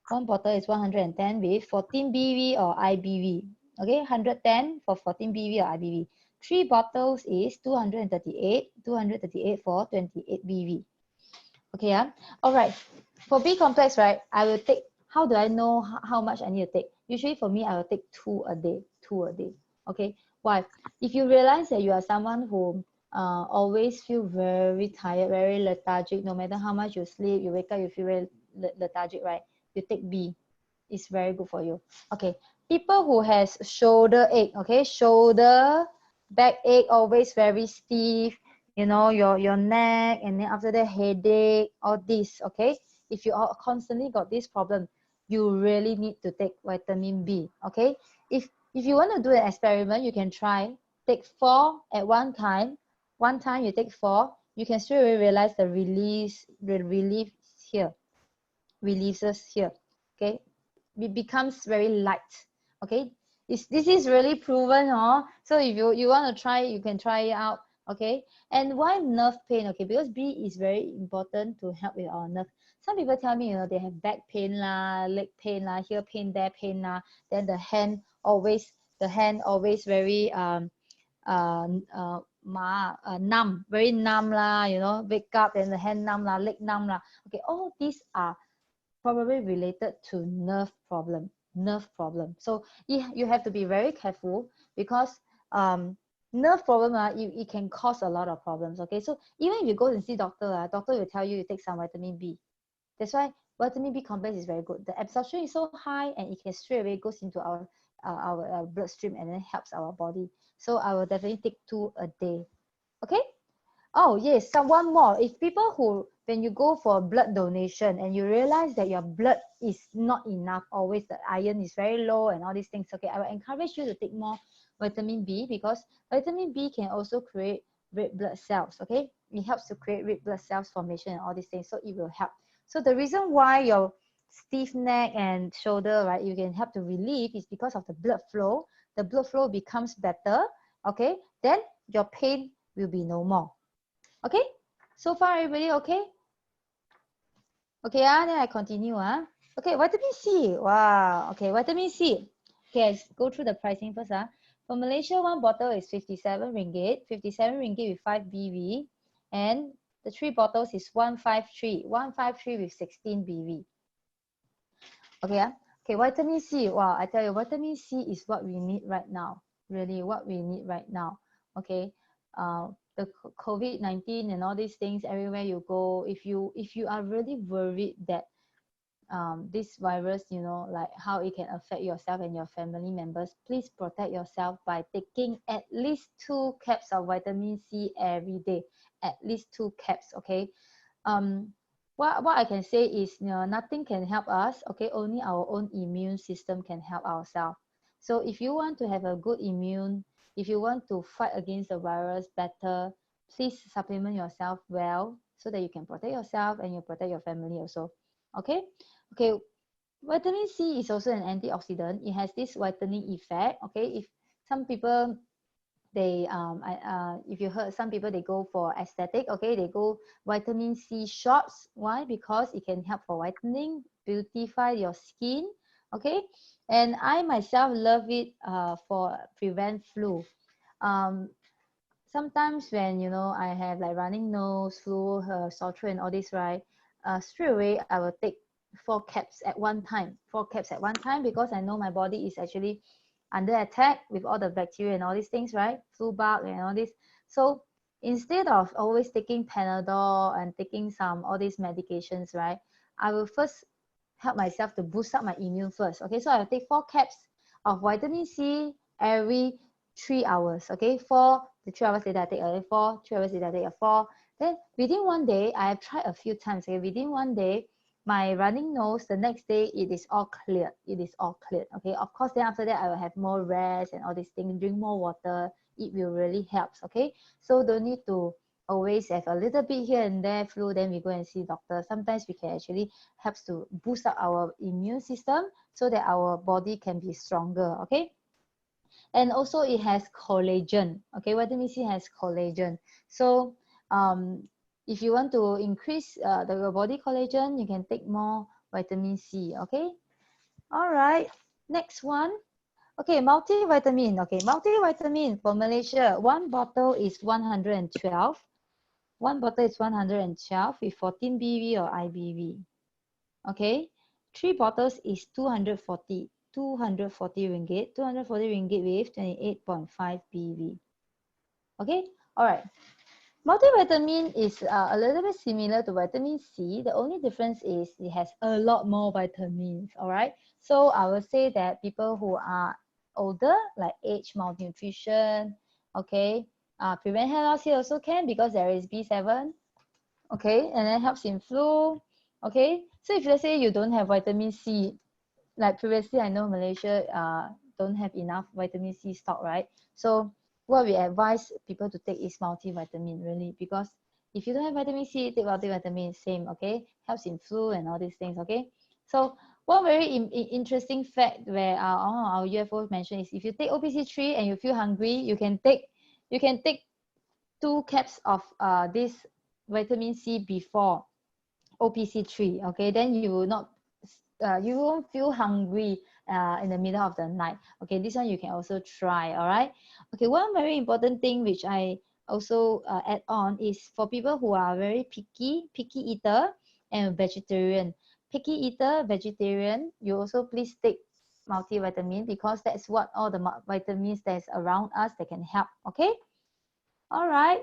One bottle is 110 with 14 BV or IBV. Okay, 110 for 14 BV or IBV. 3 bottles is 238, 238 for 28 BV. Okay, yeah. All right. For B complex, right, I will take, how do I know how much I need to take? Usually for me, I will take 2 a day, 2 a day. Okay, why? If you realize that you are someone who always feel very tired, very lethargic, no matter how much you sleep, you wake up, you feel very lethargic, right? You take B. It's very good for you. Okay, people who has shoulder ache, okay, shoulder, back ache, always very stiff, you know, your neck, and then after that headache, all this. Okay, if you are constantly got this problem, you really need to take vitamin B. Okay, if you want to do an experiment, you can try take 4 at one time. One time you take 4, you can straight away realize the relief here, releases here. Okay, it becomes very light. Okay, this is really proven. So if you want to try, you can try it out. Okay, and why nerve pain? Okay, because B is very important to help with our nerve. Some people tell me, you know, they have back pain lah, leg pain lah, here pain, there pain lah, then the hand always very numb, very numb lah, you know, wake up and the hand numb lah, leg numb lah. Okay, all these are probably related to nerve problem. So you have to be very careful, because nerve problem, it can cause a lot of problems. Okay, so even if you go and see doctor, doctor will tell you take some vitamin B. That's why vitamin B complex is very good. The absorption is so high, and it can straight away goes into our bloodstream and then helps our body. So I will definitely take 2 a day. Okay. Oh yes, one more. If people who, when you go for blood donation and you realize that your blood is not enough, always the iron is very low and all these things, okay, I will encourage you to take more vitamin B, because vitamin B can also create red blood cells. Okay, it helps to create red blood cells formation and all these things, so it will help. So the reason why your stiff neck and shoulder, right, you can help to relieve is because of the blood flow. The blood flow becomes better. Okay, then your pain will be no more. Okay, so far everybody okay? Okay, then I continue. Okay, vitamin C. Wow. Okay, vitamin C. Okay, let's go through the pricing first. For Malaysia, one bottle is 57 ringgit. 57 ringgit with 5 BV. And the 3 bottles is 153. 153 with 16 BV. Okay, okay, vitamin C. Wow, I tell you, vitamin C is what we need right now. Really, what we need right now. Okay, the COVID-19 and all these things, everywhere you go, if you are really worried that this virus, you know, like how it can affect yourself and your family members, please protect yourself by taking at least 2 caps of vitamin C every day. At least 2 caps. Okay, what I can say is, you know, nothing can help us. Okay, only our own immune system can help ourselves. So if you want to have a good immune, if you want to fight against the virus better, please supplement yourself well, so that you can protect yourself and you protect your family also. Okay, okay, vitamin C is also an antioxidant. It has this whitening effect. Okay, if some people, they if you heard, some people, they go for aesthetic. Okay, they go vitamin C shots. Why? Because it can help for whitening, beautify your skin. Okay, and I myself love it for prevent flu. Sometimes when, you know, I have like running nose, flu, sore throat and all this, right, straight away I will take 4 caps at one time. 4 caps at one time, because I know my body is actually under attack with all the bacteria and all these things, right? Flu bug and all this. So instead of always taking Panadol and taking some all these medications, right, I will first help myself to boost up my immune first. Okay, so I will take 4 caps of vitamin C every 3 hours. Okay, 4 The 3 hours later, I take a 4. 3 hours later, I take a 4. Then within one day, I have tried a few times. Okay, within one day, my running nose, the next day, it is all cleared. It is all cleared. Okay, of course, then after that, I will have more rest and all these things. Drink more water. It will really helps. Okay, so don't need to always have a little bit here and there flu, then we go and see doctor. Sometimes we can actually helps to boost up our immune system so that our body can be stronger. Okay, and also it has collagen. Okay, vitamin C has collagen. So if you want to increase the body collagen, you can take more vitamin C. Okay, all right, next one. Okay, multivitamin. Okay, multivitamin for Malaysia, one bottle is 112. One bottle is 112 with 14 BV or IBV. Okay, 3 bottles is 240 ringgit, 240 ringgit with 28.5 BV. Okay, all right. Multivitamin is a little bit similar to vitamin C. The only difference is it has a lot more vitamins. All right, so I will say that people who are older, like age malnutrition, okay, prevent hair loss here also can because there is B7. Okay, and then helps in flu. Okay, so if let's say you don't have vitamin C, like previously I know Malaysia don't have enough vitamin C stock, right? So what we advise people to take is multivitamin, really, because if you don't have vitamin C, take multivitamin, same. Okay, helps in flu and all these things. Okay, so one very interesting fact where our UFO mentioned is if you take OPC3 and you feel hungry, you can take 2 caps of this vitamin C before OPC3. Okay, then you will not you won't feel hungry in the middle of the night. Okay, this one you can also try. All right. Okay, one very important thing which I also add on is for people who are very picky eater and vegetarian. Picky eater, vegetarian, you also please take multivitamin because that's what all the vitamins that's around us that can help. Okay, all right.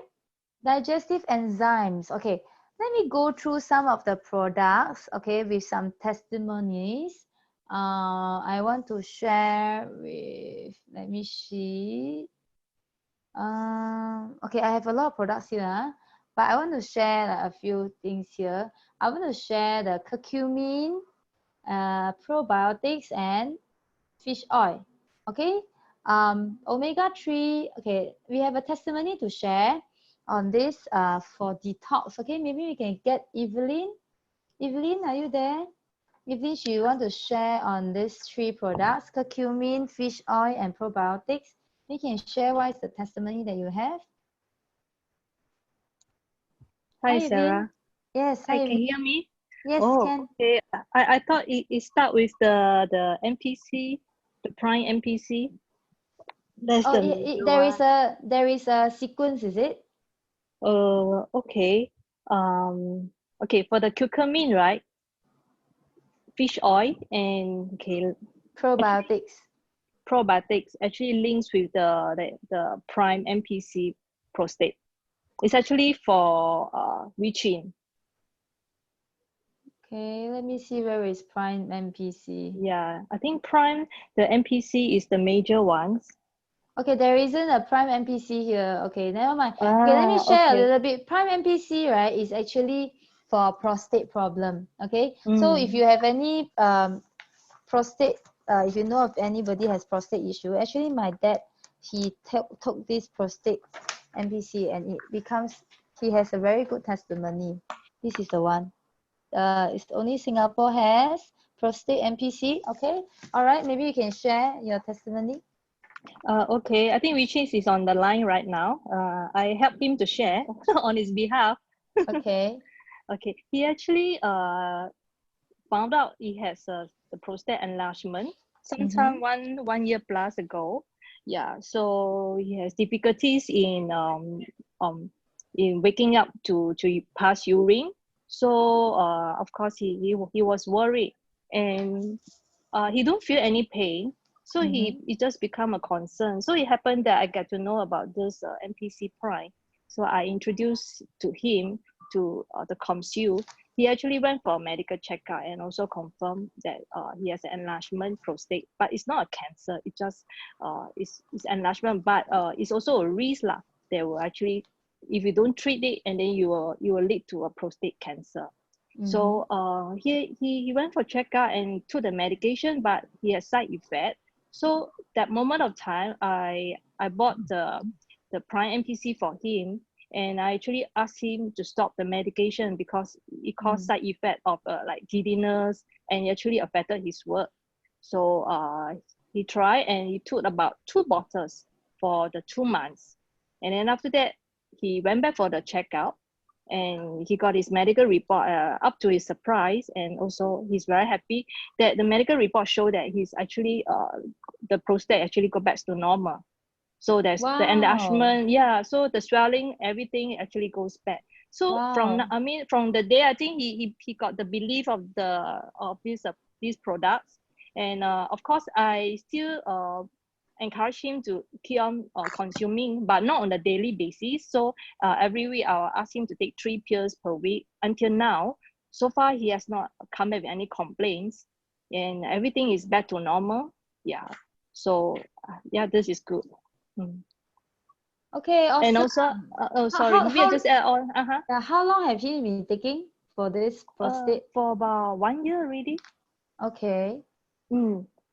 Digestive enzymes. Okay, let me go through some of the products, okay, with some testimonies. I want to share with, let me see. Okay, I have a lot of products here, but I want to share like, a few things here. I want to share the curcumin, probiotics, and fish oil. Okay, omega-3. Okay, we have a testimony to share on this for detox. Okay, maybe we can get Evelyn. Evelyn, are you there? Evelyn, she want to share on these 3 products: curcumin, fish oil, and probiotics. You can share what is the testimony that you have.
Hi,
Hi, Evelyn.
Sarah.
Yes,
Hi,
hi,
can
Evelyn.
you hear me?
Yes,
Oh,
can.
okay. I thought it start with the NPC, the Prime NPC. That's
Oh,
the major
there
one.
is a sequence, is it?
Okay. Okay, for the curcumin, right? Fish oil and okay, actually
Probiotics.
probiotics actually links with the Prime NPC prostate. It's actually for reaching.
Okay, let me see where is Prime MPC.
Yeah, I think Prime, the NPC is the major ones.
Okay, there isn't a Prime MPC here. Okay, never mind. Okay, let me share a
Okay.
little bit. Prime MPC, right, is actually for prostate problem. Okay, so if
Mm.
you have any prostate, if you know of anybody has prostate issue, actually my dad, he took this prostate MPC and it becomes, he has a very good testimony. This is the one. It's only Singapore has prostate MPC. Okay, all right, maybe you can share your testimony.
Okay, I think Richie is on the line right now. I helped him to share on his behalf.
Okay.
Okay, he actually found out he has the prostate enlargement sometime
Mm-hmm.
one year plus ago. Yeah, so he has difficulties in waking up to pass urine. So of course he was worried, and he don't feel any pain. So
Mm-hmm.
it just become a concern. So it happened that I get to know about this NPC Prime. So I introduced to him to the consul. He actually went for a medical checkup and also confirmed that he has an enlargement prostate, but it's not a cancer. It just it's enlargement, but it's also a risk lah they will actually, if you don't treat it, and then you will lead to a prostate cancer. So he went for checkup and took the medication, but he had side effect. So that moment of time, I bought the Prime MPC for him, and I actually asked him to stop the medication because it caused side effect of like giddiness, and it actually affected his work. So he tried, and he took about 2 bottles for the 2 months, and then after that he went back for the checkup, and he got his medical report, up to his surprise, and also he's very happy that the medical report showed that he's actually the prostate actually go back to normal. So there's the enlargement, yeah, so the swelling, everything actually goes back. So from the day, I think he got the belief of these products. And of course I still encourage him to keep on consuming, but not on a daily basis. So every week I'll ask him to take 3 pills per week. Until now, so far he has not come up with any complaints, and everything is back to normal. Yeah, so yeah, this is good.
Okay, awesome.
And also, maybe I just add on.
Yeah, how long have you been taking for this prostate?
For about 1 year already.
Okay.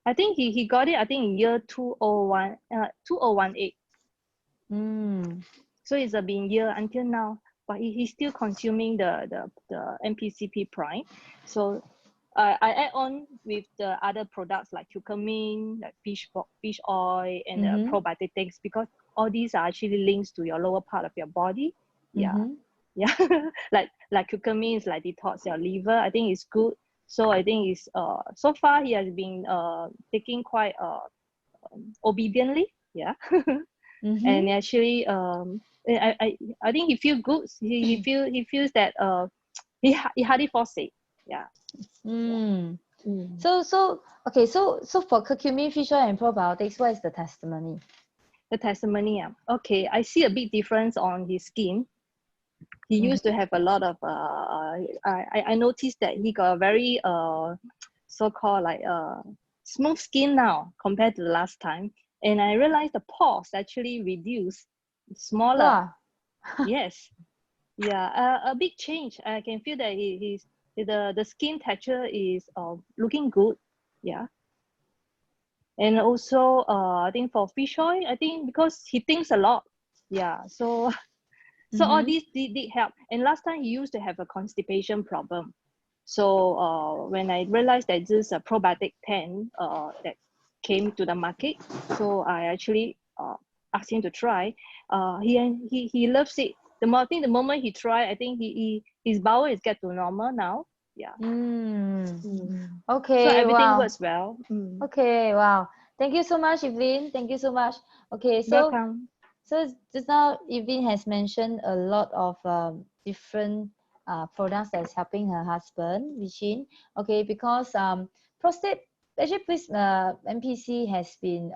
I think he got it, I think in year 2018. So it's been year until now, but he's still consuming the MPCP Prime. So I add on with the other products like curcumin, like fish oil, and the probiotics, because all these are actually links to your lower part of your body. Yeah. like curcumin is like detox your liver. I think it's good. So I think it's so far he has been taking quite obediently. Yeah. And actually I think he feels good. He feels that he hardly falls sick. Yeah.
So okay, so for curcumin, fish oil, and probiotics, what is the testimony?
The testimony, okay, I see a big difference on his skin. He used to have a lot of I noticed that he got a very so-called like smooth skin now compared to the last time. And I realized the pores actually reduced, smaller. Yes. Yeah, a big change. I can feel that the skin texture is looking good. Yeah. And also I think for fish oil, I think because he thinks a lot. Yeah. So all these did help. And last time he used to have a constipation problem. So when I realized that this is a probiotic 10 that came to the market, so I actually asked him to try. He loves it. The moment he tried, I think his bowel is get to normal now. Yeah.
Okay.
So everything works well.
Okay. Wow. Thank you so much, Evelyn. Thank you so much. Okay. So
welcome.
So just now, Evelyn has mentioned a lot of different products that's helping her husband, Vishin. Okay, because prostate, actually, MPC has been,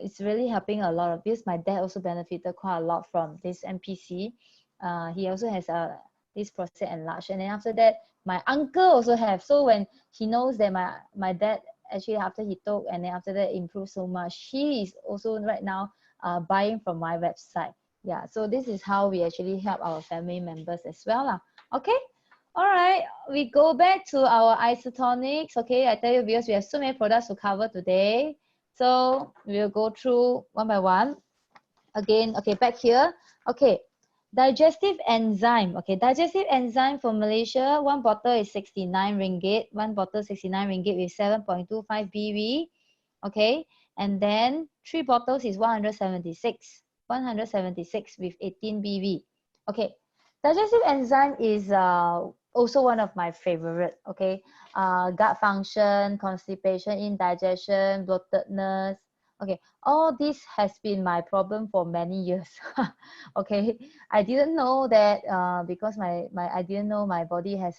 it's really helping a lot of this. My dad also benefited quite a lot from this MPC. He also has this prostate enlarged. And then after that, my uncle also have. So when he knows that my dad, actually after he took, and then after that improved so much, he is also right now buying from my website. Yeah, so this is how we actually help our family members as well. Okay, all right, we go back to our isotonics. Okay, I tell you, because we have so many products to cover today, so we'll go through one by one. Again, okay, back here. Okay, digestive enzyme. Okay, digestive enzyme for Malaysia, one bottle is 69 ringgit. One bottle 69 ringgit with 7.25 BV. Okay, and then 3 bottles is 176 with 18 BV. Okay, digestive enzyme is also one of my favorite. Okay, gut function, constipation, indigestion, bloatedness. Okay, all this has been my problem for many years. Okay, I didn't know that because I didn't know my body has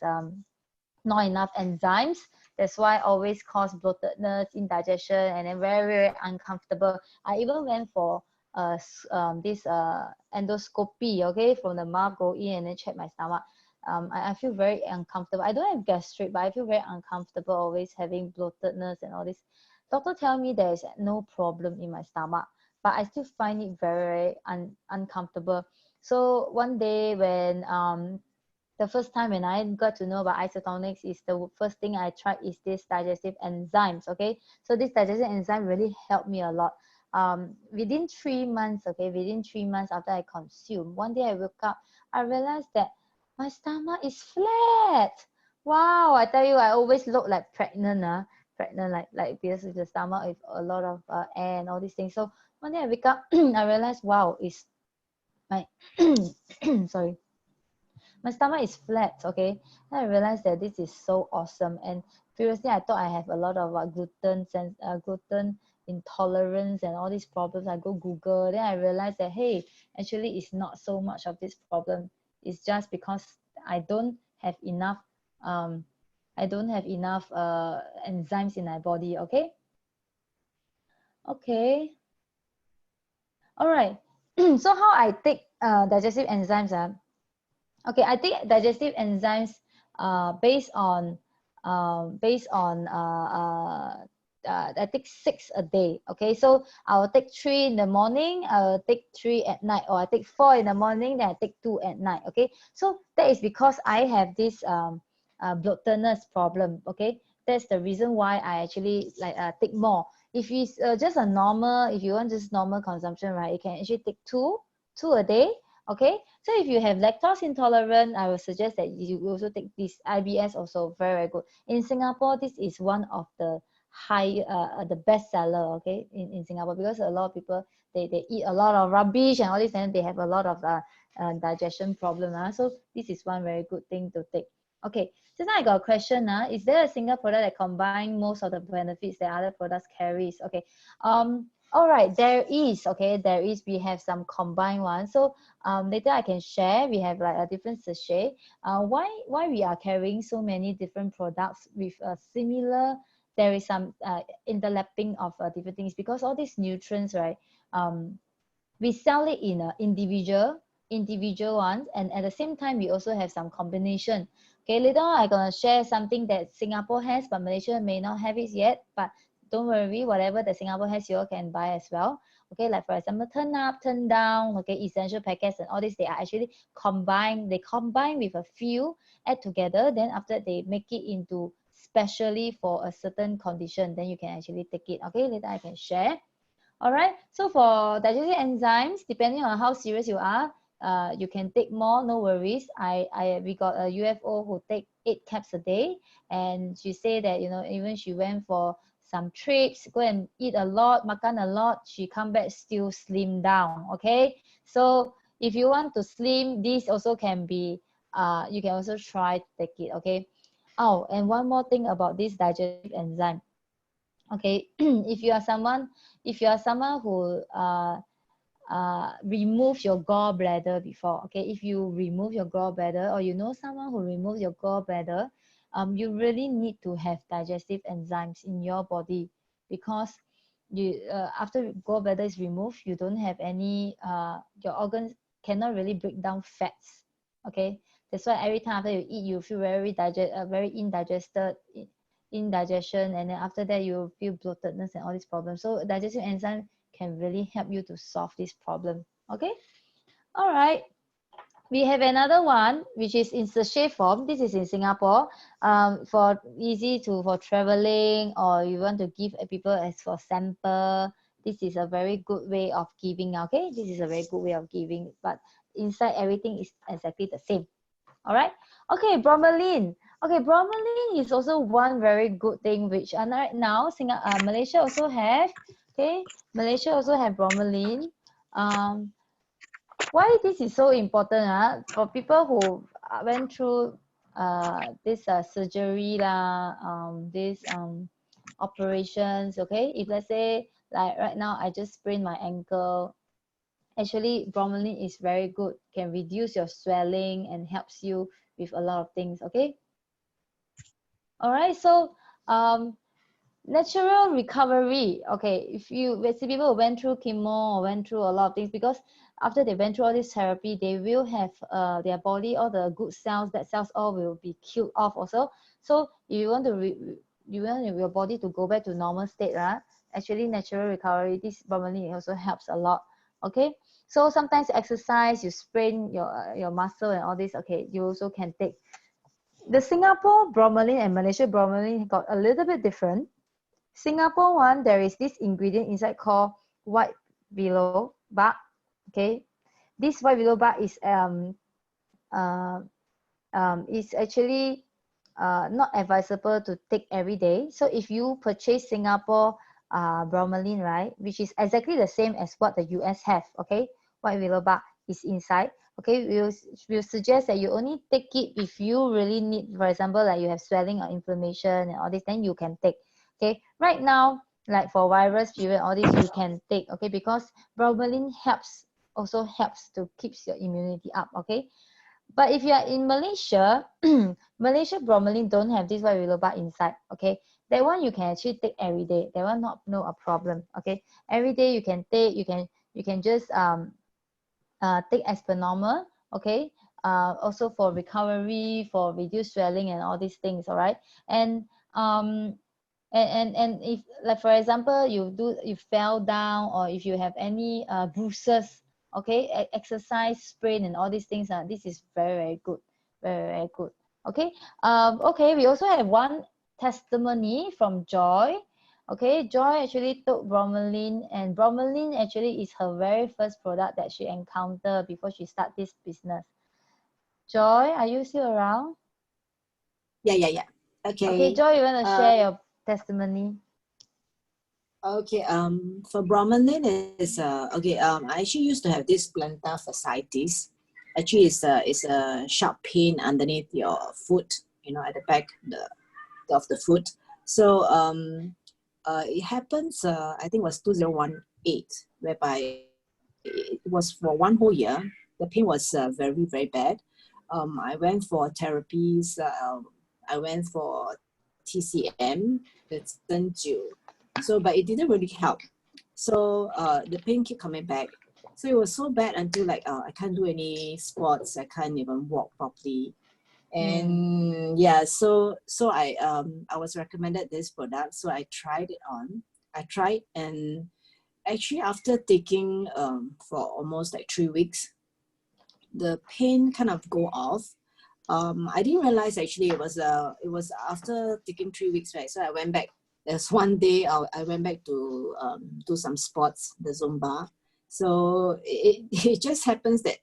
not enough enzymes. That's why I always cause bloatedness, indigestion, and then very, very uncomfortable. I even went for this endoscopy, okay, from the mouth, go in and then check my stomach. I feel very uncomfortable. I don't have gastric, but I feel very uncomfortable always having bloatedness and all this. Doctor tell me there is no problem in my stomach, but I still find it very, very uncomfortable. So one day when the first time when I got to know about isotonics, is the first thing I tried is this digestive enzymes. Okay, so this digestive enzyme really helped me a lot. Within 3 months, okay, within 3 months after I consumed, one day I woke up, I realized that my stomach is flat. Wow, I tell you, I always look like pregnant, pregnant, like because the stomach with a lot of air and all these things. So one day I wake up, I realized, wow, it's my sorry, my stomach is flat. Okay, then I realized that this is so awesome. And previously I thought I have a lot of gluten intolerance and all these problems. I go Google, then I realized that, hey, actually it's not so much of this problem. It's just because I don't have enough um enzymes in my body. Okay, okay, all right. So how I take digestive enzymes, okay, I think digestive enzymes based on I take 6 a day. Okay, so I will take 3 in the morning, I will take 3 at night, or I take 4 in the morning, then I take 2 at night. Okay, so that is because I have this bloatedness problem. Okay, that's the reason why I actually take more. If it's just a normal, if you want just normal consumption, right, you can actually take two a day. Okay, so if you have lactose intolerant, I will suggest that you also take this IBS, also very, very good. In Singapore, this is one of the the best seller, okay, in Singapore, because a lot of people, they eat a lot of rubbish and all this, and they have a lot of digestion problem. So this is one very good thing to take. Okay, so now I got a question. Is there a single product that combines most of the benefits that other products carries? Okay, all right, there is. Okay, there is. We have some combined ones. So later I can share. We have like a different sachet. Why we are carrying so many different products with a similar, there is some interlapping of different things, because all these nutrients, right, we sell it in a individual ones, and at the same time we also have some combination. Okay, later on I'm gonna share something that Singapore has but Malaysia may not have it yet, but don't worry, whatever that Singapore has, you all can buy as well. Okay, like for example, turn up, turn down, okay, essential packets and all this, they are actually combined. They combine with a few, add together, then after they make it into specially for a certain condition, then you can actually take it. Okay, later I can share. All right, so for digestive enzymes, depending on how serious you are, you can take more, no worries. We got a UFO who take 8 caps a day, and she say that, you know, even she went for some trips, go and eat a lot, makan a lot, she come back still slim down. Okay, so if you want to slim, this also can be, you can also try to take it. Okay. Oh, and one more thing about this digestive enzyme. Okay, if you are someone who remove your gallbladder before, okay, if you remove your gallbladder, or you know someone who remove your gallbladder, you really need to have digestive enzymes in your body, because you after gallbladder is removed, you don't have any your organs cannot really break down fats. Okay, that's why every time after you eat, you feel very indigestion, and then after that you feel bloatedness and all these problems. So digestive enzyme can really help you to solve this problem. Okay, all right, we have another one which is in sachet form. This is in Singapore, for easy to for traveling, or you want to give people as for sample. This is a very good way of giving. Okay, this is a very good way of giving, but inside everything is exactly the same. All right, okay, bromelain. Okay, bromelain is also one very good thing which right now Malaysia also have. Okay, Malaysia also have bromelain. Why this is so important, for people who went through this surgery lah, this operations. Okay, if let's say like right now I just sprained my ankle, actually bromelain is very good, can reduce your swelling and helps you with a lot of things. Okay, all right, so natural recovery. Okay, if you see people who went through chemo or went through a lot of things, because after they went through all this therapy, they will have their body, all the good cells, that cells all will be killed off also. So if you want to you want your body to go back to normal state, right? actually natural recovery. This bromelain also helps a lot. Okay, so sometimes exercise, you sprain your muscle and all this. Okay, you also can take the Singapore bromelain and Malaysia bromelain got a little bit different. Singapore one, there is this ingredient inside called white willow bark. Okay, this white willow bark uh, is actually not advisable to take every day. So if you purchase Singapore bromelain, right, which is exactly the same as what the US have, okay, white willow bark is inside. Okay, we'll suggest that you only take it if you really need, for example, like you have swelling or inflammation and all this, then you can take. Okay, right now, like for virus period, all this you can take, okay, because bromelain also helps to keeps your immunity up, okay. But if you are in Malaysia, Malaysia bromelain don't have this white willow bark inside, okay. That one you can actually take every day. That one not no a problem, okay. Every day you can take, you can just take as per normal, okay. Also for recovery, for reduced swelling and all these things, all right. And and if, like for example, you fell down, or if you have any bruises, okay, exercise sprain and all these things, this is very very good, very very good. Okay, okay, we also have one testimony from Joy. Okay, Joy actually took bromelain, and bromelain actually is her very first product that she encountered before she start this business. Joy, are you still around?
Yeah.
Okay,
Okay.
Joy, you want to
Uh,
share your testimony?
okay. For bromelain is okay. I actually used to have this plantar fasciitis. Actually, it's a sharp pain underneath your foot. You know, at the back of the foot. So it happens. I think it was 2018, whereby it was for one whole year. The pain was very very bad. I went for therapies. I went for TCM with Senju. So, but it didn't really help. So the pain kept coming back. So it was so bad until like I can't do any sports. I can't even walk properly. And yeah, so I was recommended this product. So I tried it on. I tried, and actually after taking for almost like 3 weeks, the pain kind of go off. I didn't realize actually it was after taking 3 weeks, right? So I went back. There's one day I went back to do some sports, the Zumba. So it just happens that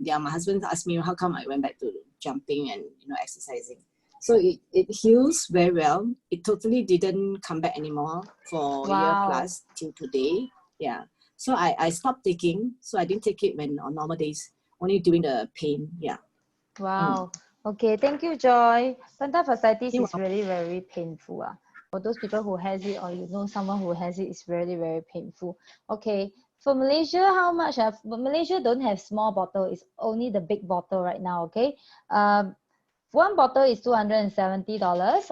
yeah, my husband asked me how come I went back to jumping and exercising. So it heals very well. It totally didn't come back anymore for a year
Wow.
plus till today. Yeah. So I stopped taking. So I didn't take it when on normal days, only during the pain. Yeah. Mm.
Wow. Okay, thank you, Joy. Plantar fasciitis
You
is really very painful. For those people who has it, or you know someone who has it, it's very, very painful. Okay, for Malaysia, how much? But Malaysia don't have small bottle. It's only the big bottle right now, okay? One bottle is $270.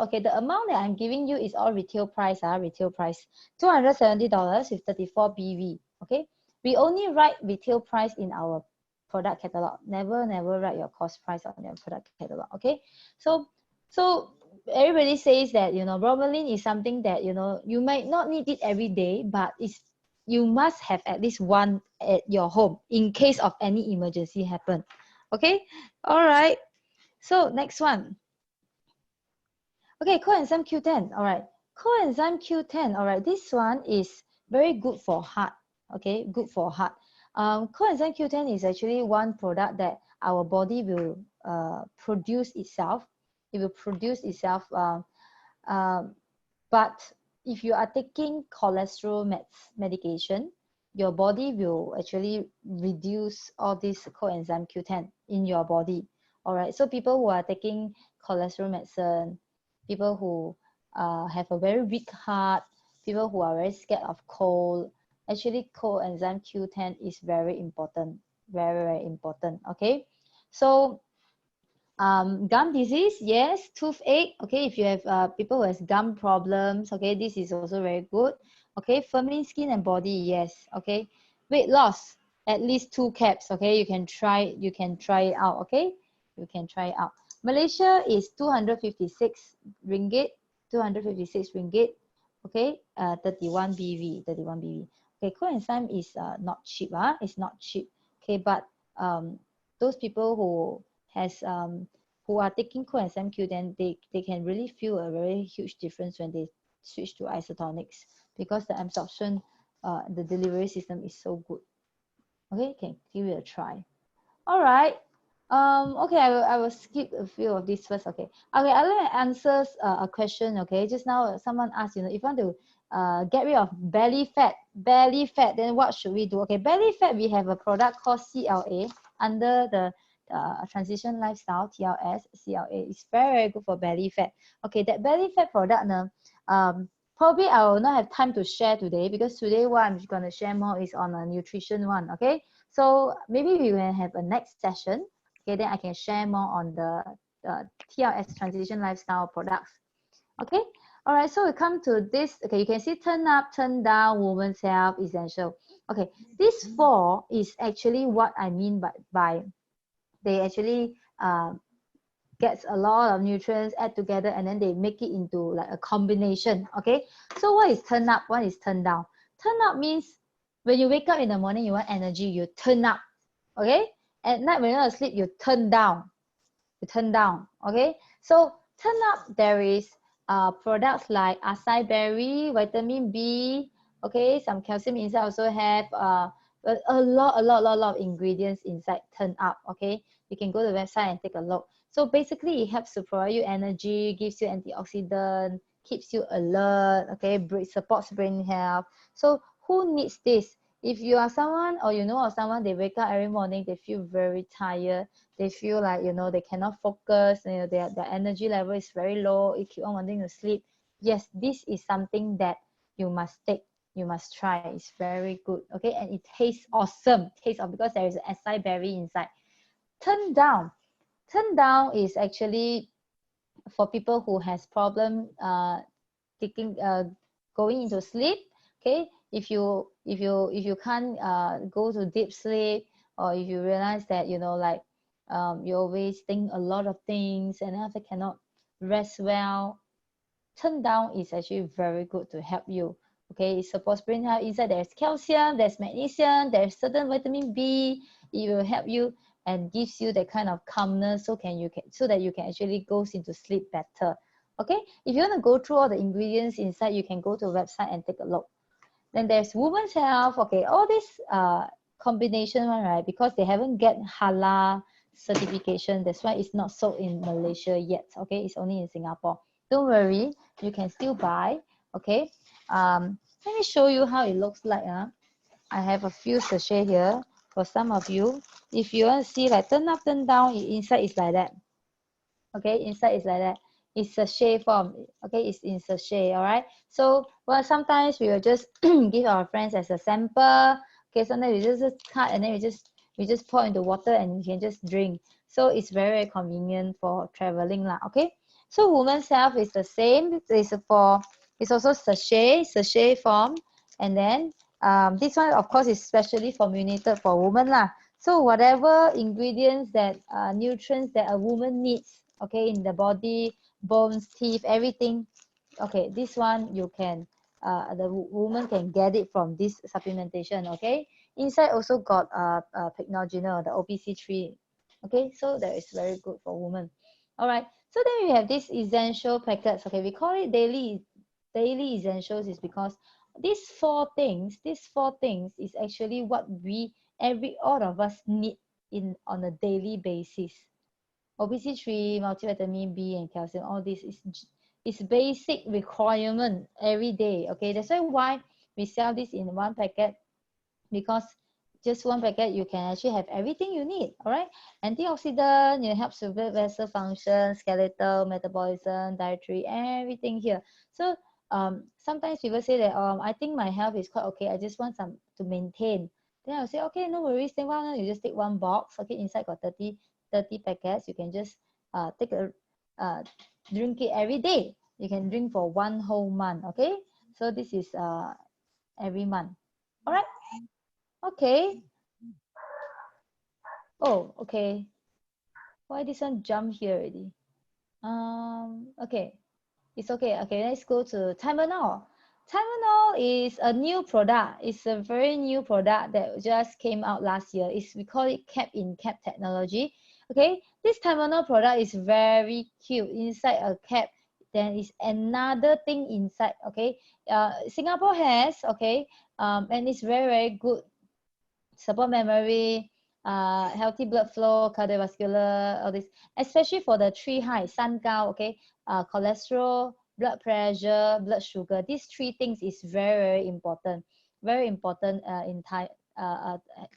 Okay, the amount that I'm giving you is all retail price, retail price. $270 with 34 BV, okay? We only write retail price in our product catalog. Never write your cost price on your product catalog, okay? So everybody says that, bromelain is something that, you might not need it every day, but you must have at least one at your home in case of any emergency happen. Okay, all right. So next one. Okay, coenzyme Q10. All right. Coenzyme Q10. All right. This one is very good for heart. Okay, good for heart. Coenzyme Q10 is actually one product that our body will produce itself. It will produce itself. But if you are taking cholesterol medication, your body will actually reduce all this coenzyme Q10 in your body. All right. So people who are taking cholesterol medicine, people who have a very weak heart, people who are very scared of cold, actually coenzyme Q10 is very important, very, very important. Okay. So gum disease, yes. Toothache, okay, if you have people who has gum problems, okay, this is also very good. Okay, firming skin and body, yes. Okay, weight loss, at least 2 caps. Okay, you can try it out. Okay, you can try it out. Malaysia is 256 ringgit, 256 ringgit. Okay, 31 BV, 31 BV. Okay, coenzyme is not cheap, it's not cheap. Okay, but those people who are taking coenzyme Q, then they can really feel a very huge difference when they switch to isotonics, because the absorption, the delivery system is so good. Okay, can give it a try. All right. Okay, I will skip a few of these first. Okay. Okay, I will answer a question. Okay, just now someone asked, if you want to get rid of belly fat, then what should we do? Okay, belly fat, we have a product called CLA under the transition lifestyle, TLS. CLA is very, very good for belly fat. Okay, that belly fat product now, probably I will not have time to share today, because today what I'm going to share more is on a nutrition one. Okay, so maybe we will have a next session. Okay, then I can share more on the TLS transition lifestyle products. Okay, all right, so we come to this. Okay, you can see turn up, turn down, women's health, essential. Okay, this four is actually what I mean by they actually gets a lot of nutrients add together, and then they make it into like a combination. Okay, so what is turn up, what is turn down? Turn up means when you wake up in the morning, you want energy, you turn up. Okay, at night when you're asleep, you turn down, okay. So turn up, there is products like acai berry, vitamin B, okay, some calcium inside, also have a lot of ingredients inside turn up. Okay, you can go to the website and take a look. So basically it helps to provide you energy, gives you antioxidant, keeps you alert. Okay, supports brain health. So who needs this? If you are someone, or you know of someone, they wake up every morning, they feel very tired, they feel like they cannot focus, their energy level is very low, you keep on wanting to sleep. Yes, this is something that you must take, you must try. It's very good. Okay, and it tastes awesome, because there is acai berry inside. Turn down, is actually for people who has problem taking going into sleep. Okay, if you can't go to deep sleep, or if you realize that you always think a lot of things and after cannot rest well, turn down is actually very good to help you. Okay, it supports brain health. Inside there's calcium, there's magnesium, there's certain vitamin B. It will help you and gives you that kind of calmness, so that you can actually go into sleep better. Okay, if you want to go through all the ingredients inside, you can go to the website and take a look. Then there's women's health. Okay, all this combination one, right? Because they haven't get halal certification, that's why it's not sold in Malaysia yet. Okay, it's only in Singapore. Don't worry, you can still buy. Okay, let me show you how it looks like. I have a few sachet here for some of you. If you want to see like turn up, turn down, inside is like that. Okay, inside is like that. It's sachet form. Okay, it's in sachet. All right, so well, sometimes we will just give our friends as a sample. Okay, sometimes we just cut and then we just pour into water and you can just drink. So it's very, very convenient for traveling lah. Okay, so women's health is the same. It's also sachet form. And then this one of course is specially formulated for women lah. So whatever ingredients that nutrients that a woman needs, okay, in the body, bones, teeth, everything, okay, this one you can the woman can get it from this supplementation. Okay, inside also got pycnogenol, the OPC3. Okay, so that is very good for women. All right, so then we have this essential packets. Okay, we call it daily essentials, is because these four things is actually what all of us need on a daily basis. OPC3, multivitamin B, and calcium, all this is basic requirement every day. Okay, that's why we sell this in one packet, because just one packet you can actually have everything you need. All right, antioxidant, it helps with blood vessel function, skeletal, metabolism, dietary, everything here. So sometimes people say that I think my health is quite okay, I just want some to maintain. Then I'll say, okay, no worries, then why not you just take one box. Okay, inside got 30 packets. You can just drink it every day. You can drink for one whole month. Okay, so this is every month. All right, okay. Oh, okay, why this one jump here already? Okay, it's okay. Okay, let's go to timer now. Tylenol is a new product. It's a very new product that just came out last year. We call it cap in cap technology. Okay, this Tylenol product is very cute. Inside a cap, there is another thing inside. Okay, Singapore has, okay, and it's very very good. Support memory, healthy blood flow, cardiovascular, all this, especially for the three high, 三高, okay, cholesterol, blood pressure, blood sugar. These three things is very, very important. Very important in Thai.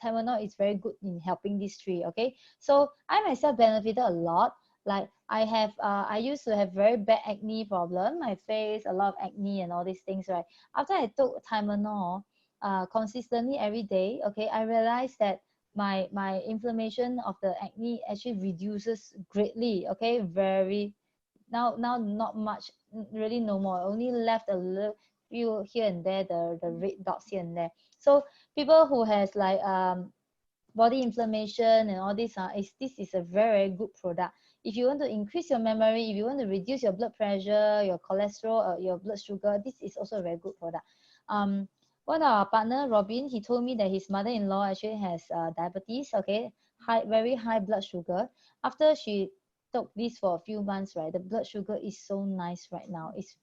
Tylenol is very good in helping these three. Okay, so I myself benefited a lot. Like I used to have very bad acne problem, my face, a lot of acne and all these things, right? After I took Tylenol, consistently every day, okay, I realized that my inflammation of the acne actually reduces greatly. Okay, very now not much, really no more, only left a little few here and there, the red dots here and there. So people who has like body inflammation and all this, this is a very good product. If you want to increase your memory, if you want to reduce your blood pressure, your cholesterol, your blood sugar, this is also a very good product. um One of our partner, Robin, he told me that his mother-in-law actually has diabetes, okay, very high blood sugar. After she took this for a few months, right, the blood sugar is so nice right now. It's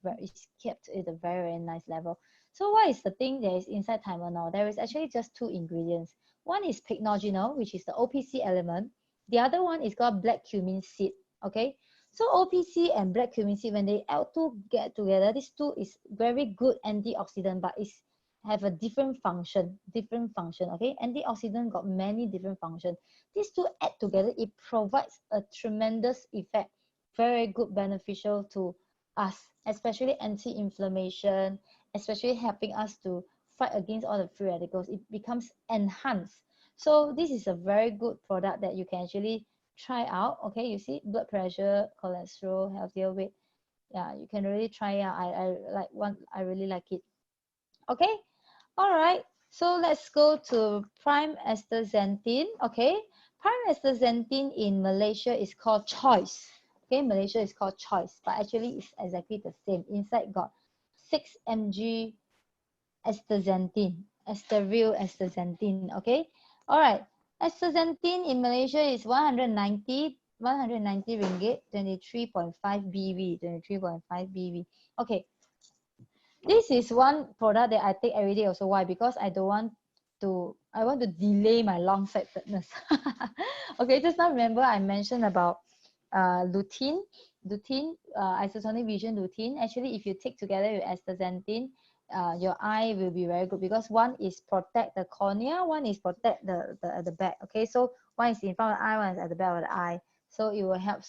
kept at a very, very nice level. So what is the thing that is inside Tylenol? There is actually just two ingredients. One is pycnogenol, which is the OPC element. The other one is called black cumin seed. Okay, so OPC and black cumin seed, when they L2 get together, these two is very good antioxidant, but it's have a different function. Okay, antioxidant got many different functions. These two add together, it provides a tremendous effect, very good, beneficial to us, especially anti-inflammation, especially helping us to fight against all the free radicals. It becomes enhanced. So this is a very good product that you can actually try out. Okay, you see, blood pressure, cholesterol, healthier weight. Yeah, you can really try out. I really like it. Okay, all right. So let's go to prime astaxanthin. Okay, prime astaxanthin in Malaysia is called choice. Okay, Malaysia is called choice, but actually it's exactly the same. Inside got 6 mg real astaxanthin. Okay, all right. Astaxanthin in Malaysia is 190 ringgit, 23.5 BV, 23.5 BV. Okay, this is one product that I take every day also. Why? Because I want to delay my long sightedness. Okay, just now remember I mentioned about lutein, isotonic vision lutein. Actually, if you take together with astaxanthin, your eye will be very good, because one is protect the cornea, one is protect the back. Okay, so one is in front of the eye, one is at the back of the eye. So it will help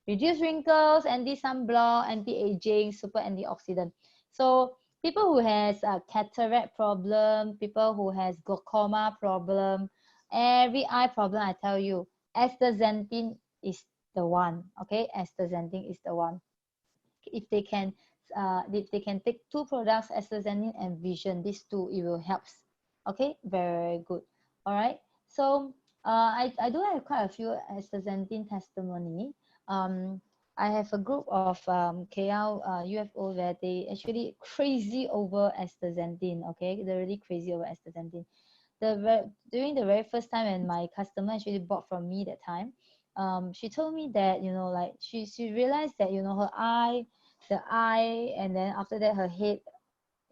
reduce wrinkles, anti-sunblock, anti-aging, super antioxidant. So people who has a cataract problem, people who has glaucoma problem, every eye problem, I tell you, astaxanthin is the one. Okay, astaxanthin is the one. If they can take two products, astaxanthin and vision, these two, it will help. Okay, very good. All right, so I do have quite a few astaxanthin testimony. I have a group of KL UFO where they actually crazy over astaxanthin. Okay, they're really crazy over astaxanthin. During the very first time when my customer actually bought from me that time, she told me that, like she realized that, the eye, and then after that her head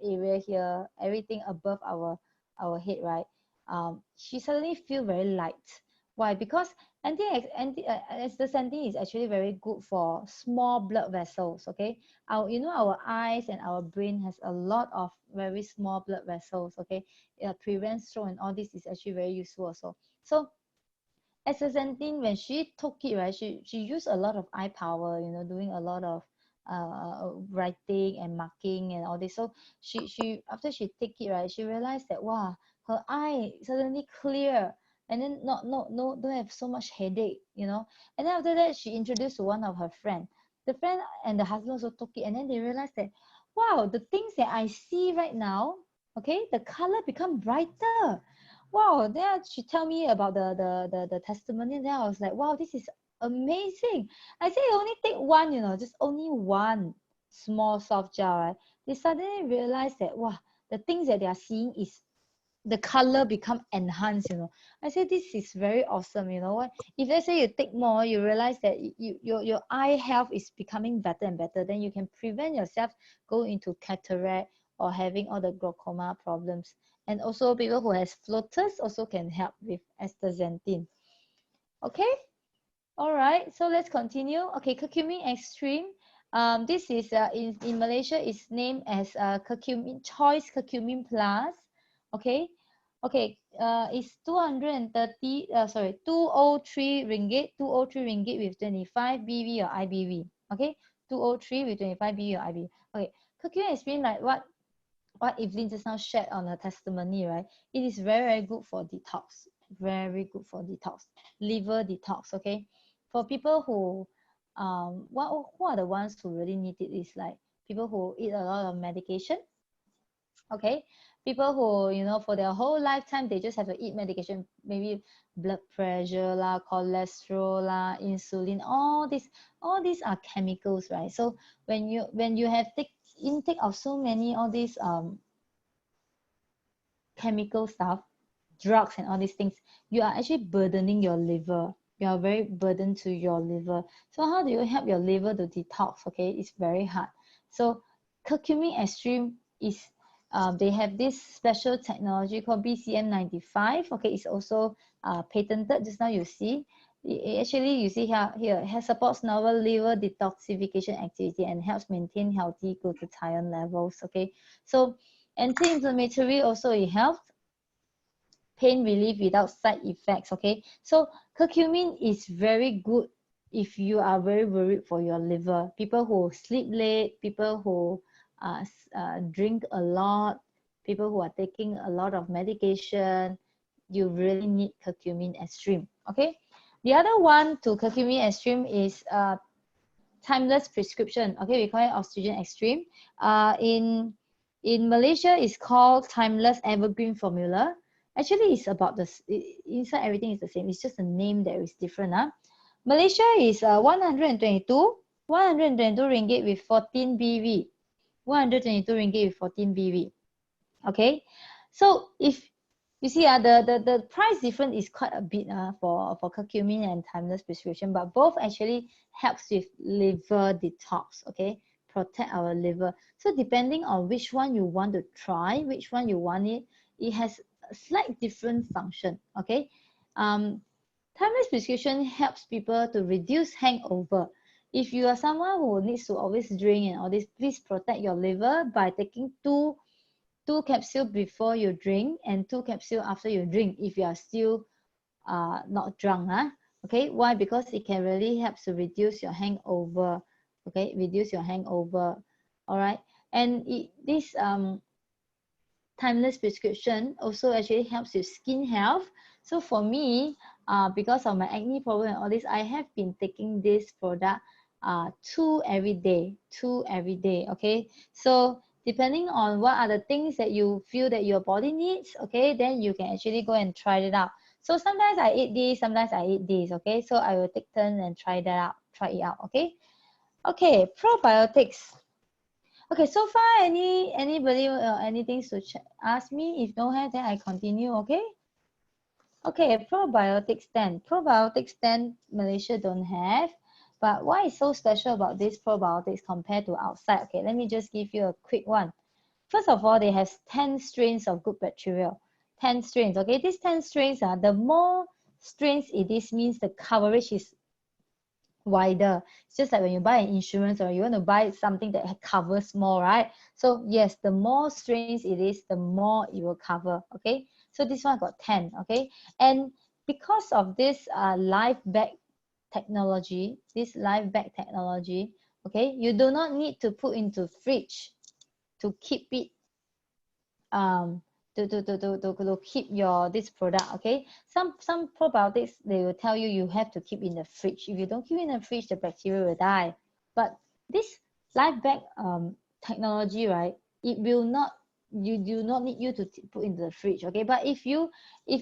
area here, everything above our head, right? She suddenly feel very light. Why? Because astaxanthin is actually very good for small blood vessels. Okay, our eyes and our brain has a lot of very small blood vessels. Okay, prevents stroke, and all this is actually very useful also. So astaxanthin, when she took it, right, she used a lot of eye power, doing a lot of writing and marking and all this. So she after she take it, right, she realized that, wow, her eye suddenly clear, and then not no don't have so much headache. And then after that, she introduced to one of her friend. The friend and the husband also took it, and then they realized that, wow, the things that I see right now, okay, the color become brighter. Wow, then she tell me about the testimony. Then I was like, wow, this is amazing. I say only take one, just only one small soft gel, right? they suddenly realize that, wow, the things that they are seeing is the color become enhanced, you know. I say this is very awesome, you know what? If let's say you take more, you realize that your eye health is becoming better and better, then you can prevent yourself go into cataract or having all the glaucoma problems. And also people who has floaters also can help with astaxanthin. Okay, all right, so let's continue. Okay, curcumin extreme. This is in Malaysia is named as curcumin choice curcumin plus. Okay, it's 230. Sorry, 203 ringgit. 203 ringgit with 25 BV or IBV. Okay, 203 with 25 BV or IBV. Okay, curcumin extreme, like what Evelyn just now shared on her testimony, right? It is very, very good for detox. Very good for detox. Liver detox, okay? For people who, who are the ones who really need it is like people who eat a lot of medication, okay? People who, you know, for their whole lifetime, they just have to eat medication, maybe blood pressure lah, cholesterol lah, insulin, all these are chemicals, right? So when you have intake of so many all these chemical stuff, drugs and all these things, you are actually burdening your liver. You are very burdened to your liver. So how do you help your liver to detox? Okay, it's very hard. So curcumin extreme is they have this special technology called BCM95. Okay, it's also patented. Just now you see, actually you see here it supports novel liver detoxification activity and helps maintain healthy glutathione levels. Okay, so anti-inflammatory also it helps, pain relief without side effects. Okay, so curcumin is very good if you are very worried for your liver. People who sleep late, people who drink a lot, people who are taking a lot of medication, you really need curcumin extreme. Okay, the other one to curcumin extreme is timeless prescription. Okay, we call it oxygen extreme. In Malaysia it's called timeless evergreen formula. Actually it's about inside everything is the same, it's just the name that is different. Malaysia is 122 ringgit with 14 BV. 122 ringgit with 14 BV. Okay, so if you see the price difference is quite a bit for curcumin and timeless prescription, but both actually helps with liver detox. Okay, protect our liver. So depending on which one you want to try, which one you want it has a slight different function. Okay, timeless prescription helps people to reduce hangover. If you are someone who needs to always drink and all this, please protect your liver by taking two capsule before you drink and 2 capsule after you drink if you are still not drunk. Okay, why? Because it can really help to reduce your hangover. Okay, reduce your hangover. All right, and this timeless prescription also actually helps with skin health. So for me, because of my acne problem and all this, I have been taking this product 2 every day. Okay, so depending on what are the things that you feel that your body needs, okay, then you can actually go and try it out. So sometimes I eat this, sometimes I eat this. Okay, so I will take turn and try it out. Okay, probiotics. Okay, so far anybody anything to ask me? If no have, then I continue. Okay, probiotics then. Probiotics then Malaysia don't have. But what is so special about this probiotics compared to outside? Okay, let me just give you a quick one. First of all, they have 10 strains of good bacteria. 10 strains. Okay, these 10 strains are the more strains it is means the coverage is wider. It's just like when you buy an insurance or you want to buy something that covers more, right? So yes, the more strains it is, the more it will cover. Okay, so this one got 10. Okay, and because of this live bag technology, okay, you do not need to put into fridge to keep it to keep your this product. Okay, some probiotics they will tell you have to keep in the fridge. If you don't keep in the fridge, the bacteria will die. But this live bag technology, right, it will not, you do not need you to put into the fridge. Okay, but if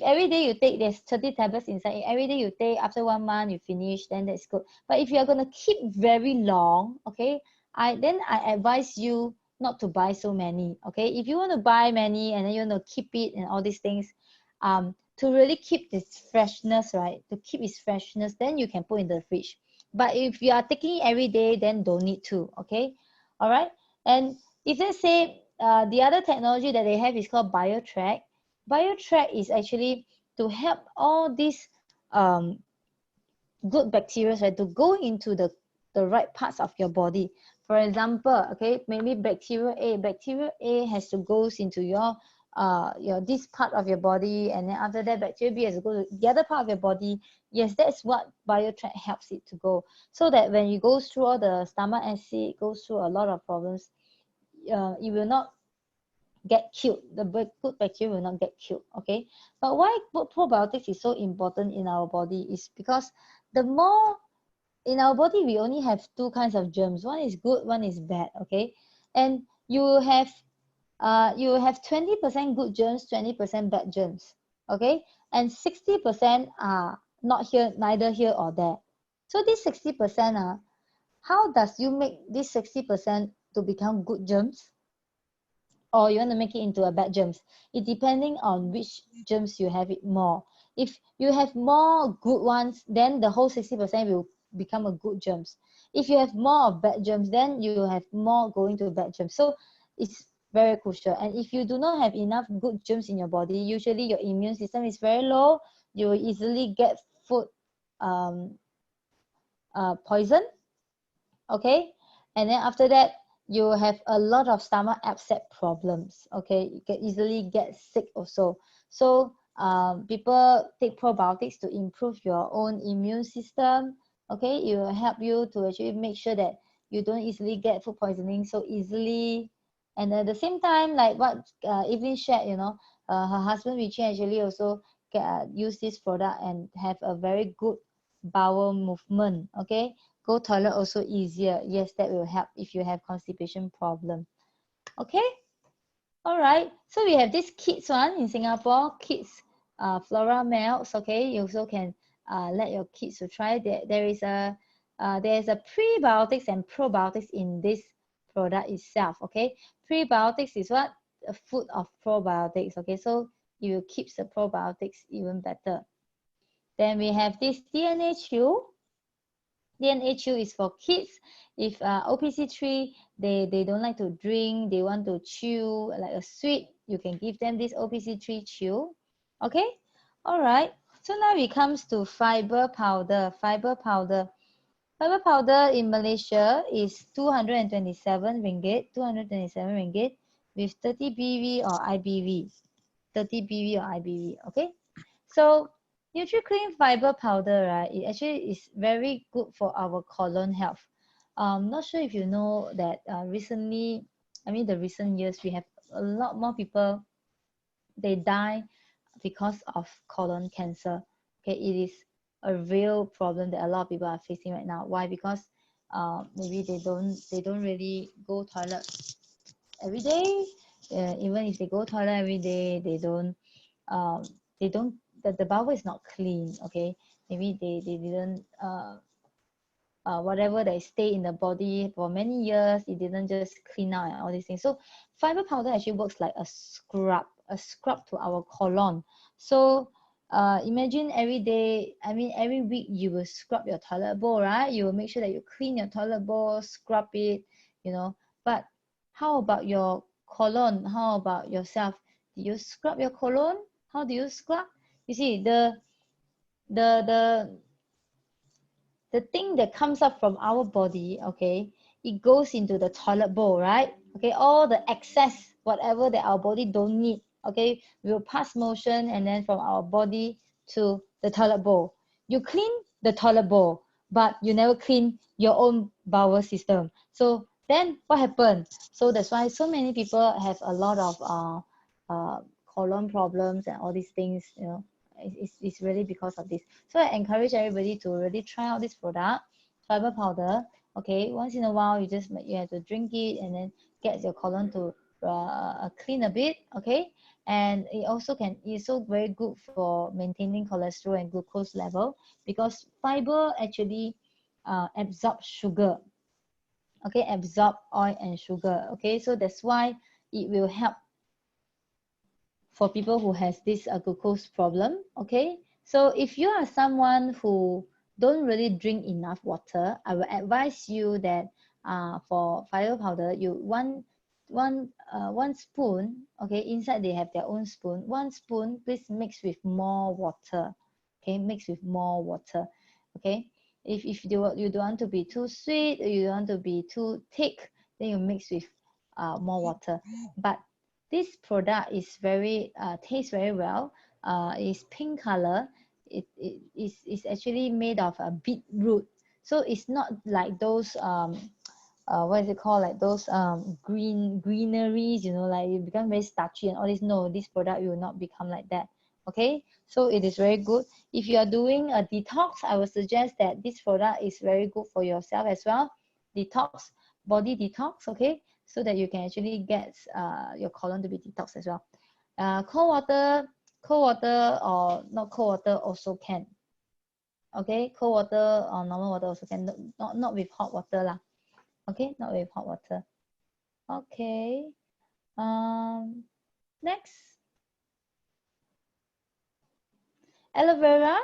every day you take, there's 30 tablets inside, every day you take, after 1 month you finish, then that's good. But if you're going to keep very long, okay, I advise you not to buy so many. Okay, if you want to buy many and then you want to keep it and all these things, to really keep this freshness, right? To keep its freshness, then you can put in the fridge. But if you are taking it every day, then don't need to. Okay, all right. And if let's say the other technology that they have is called BioTrack. BioTrack is actually to help all these good bacteria, right, to go into the right parts of your body. For example, okay, maybe bacteria A has to goes into your this part of your body, and then after that bacteria B has to go to the other part of your body. Yes, that's what BioTrack helps it to go, so that when you go through all the stomach acid, goes through a lot of problems, it will not get killed. The good bacteria will not get killed. Okay, but why probiotics is so important in our body is because the more in our body we only have two kinds of germs. One is good, one is bad. Okay, and you have 20% good germs, 20% bad germs. Okay, and 60% are not here, neither here or there. So this 60% how does you make this 60% to become good germs, or you want to make it into a bad germs? It depending on which germs you have it more. If you have more good ones, then the whole 60% will become a good germs. If you have more of bad germs, then you have more going to bad germs. So it's very crucial. And if you do not have enough good germs in your body, usually your immune system is very low. You will easily get food um, poison. Okay, and then after that you have a lot of stomach upset problems. Okay, you can easily get sick also. So people take probiotics to improve your own immune system. Okay, it will help you to actually make sure that you don't easily get food poisoning so easily. And at the same time, like what Evelyn shared, her husband Richie actually also use this product and have a very good bowel movement. Okay, go toilet also easier. Yes, that will help if you have constipation problem. Okay, all right. So we have this kids one in Singapore, kids flora melts. Okay, you also can let your kids to try. There is a prebiotics and probiotics in this product itself. Okay, prebiotics is what, a food of probiotics. Okay, so it will keep the probiotics even better. Then we have this DNA chew. DNA chew is for kids. If OPC3, they don't like to drink, they want to chew like a sweet, you can give them this OPC3 chew. Okay, all right. So now it comes to fiber powder. Fiber powder in Malaysia is 227 ringgit, 227 ringgit with 30 BV or IBV, 30 BV or IBV. Okay, so Nutri-Clean fiber powder, right, it actually is very good for our colon health. Not sure if you know that recently, I mean the recent years, we have a lot more people, they die because of colon cancer. Okay, it is a real problem that a lot of people are facing right now. Why? Because maybe they don't really go toilet every day. Even if they go toilet every day, um, they don't the bowel is not clean. Okay, maybe they didn't whatever they stay in the body for many years, it didn't just clean out and all these things. So fiber powder actually works like a scrub to our colon. So imagine every day, I mean every week you will scrub your toilet bowl, right? You will make sure that you clean your toilet bowl, scrub it, but how about your colon? How about yourself? Do you scrub your colon? How do you scrub? You see, the the thing that comes up from our body, okay, it goes into the toilet bowl, right? Okay, all the excess, whatever that our body don't need, okay, will pass motion and then from our body to the toilet bowl. You clean the toilet bowl, but you never clean your own bowel system. So then what happened? So that's why so many people have a lot of colon problems and all these things, it's really because of this. So I encourage everybody to really try out this product, fiber powder. Okay, once in a while you have to drink it and then get your colon to clean a bit. Okay, and it's also very good for maintaining cholesterol and glucose level, because fiber actually absorbs sugar. okay, absorb oil and sugar. Okay, so that's why it will help for people who has this glucose problem. Okay, so if you are someone who don't really drink enough water, I will advise you that for fiber powder, you one spoon. Okay, inside they have their own spoon. One spoon, please mix with more water. Okay, mix with more water. Okay, if you don't want to be too sweet, or you don't want to be too thick, then you mix with more water. But this product is very tastes very well. It's pink color. It is actually made of a beetroot, so it's not like those what is it called, like those greeneries, you know, like you become very starchy and all this. No, this product will not become like that. Okay, so it is very good. If you are doing a detox, I would suggest that this product is very good for yourself as well. Detox, body detox. Okay, so that you can actually get your colon to be detox as well. Cold water or not cold water also can. Okay, cold water or normal water also can. Not with hot water lah. Okay, not with hot water. Okay. Next, aloe vera.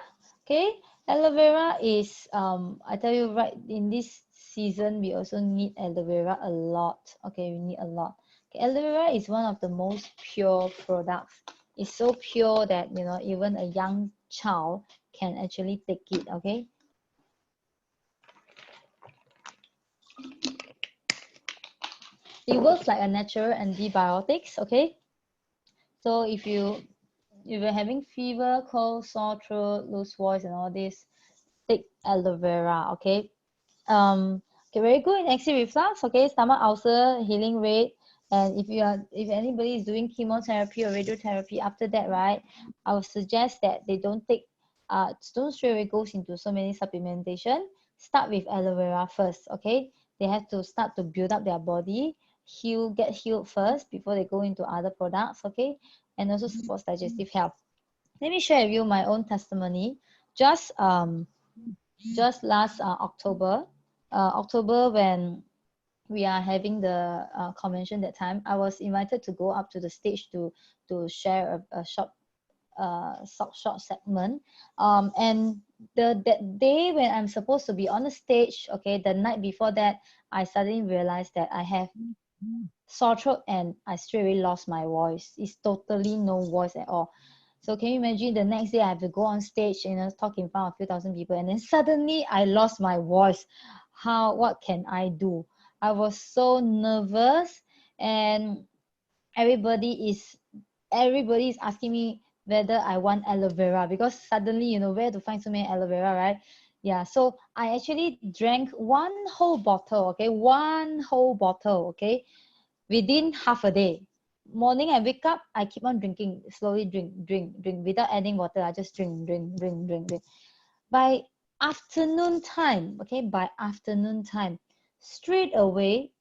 Okay, aloe vera is I tell you, right, in this season we also need aloe vera a lot. Okay, we need a lot. Okay, aloe vera is one of the most pure products. It's so pure that, you know, even a young child can actually take it. Okay, it works like a natural antibiotics. Okay, so if you're having fever, cold, sore throat, loose voice, and all this, take aloe vera. Okay. Okay, very good in acid reflux. Okay, stomach ulcer healing rate. And if anybody is doing chemotherapy or radiotherapy after that, right, I would suggest that they don't straight away goes into so many supplementation. Start with aloe vera first. Okay, they have to start to build up their body, get healed first before they go into other products. Okay, and also supports digestive health. Let me share with you my own testimony. Just last October, when we are having the convention that time, I was invited to go up to the stage to share a short segment. And that day when I'm supposed to be on the stage, okay, the night before that, I suddenly realized that I have sore throat and I straight away lost my voice. It's totally no voice at all. So can you imagine the next day I have to go on stage, you know, talk in front of a few thousand people, and then suddenly I lost my voice. What can I do? I was so nervous, and everybody is asking me whether I want aloe vera, because suddenly, you know, where to find so many aloe vera, right? Yeah, so I actually drank one whole bottle, okay, within half a day. Morning I wake up, I keep on drinking, slowly drink without adding water. I just drink. By afternoon time, okay, straight away,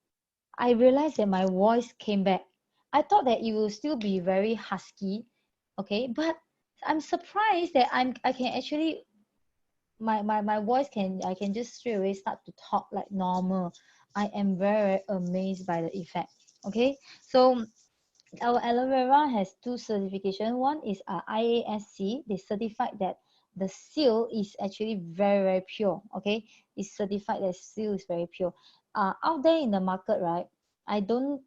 I realized that my voice came back. I thought that it will still be very husky, okay, but I'm surprised that I can actually my voice I can just straight away start to talk like normal. I am very, very amazed by the effect. Okay, so our aloe vera has two certification. One is IASC. They certified that the seal is actually very, very pure. Okay, it's certified that seal is very pure. Out there in the market, right? I don't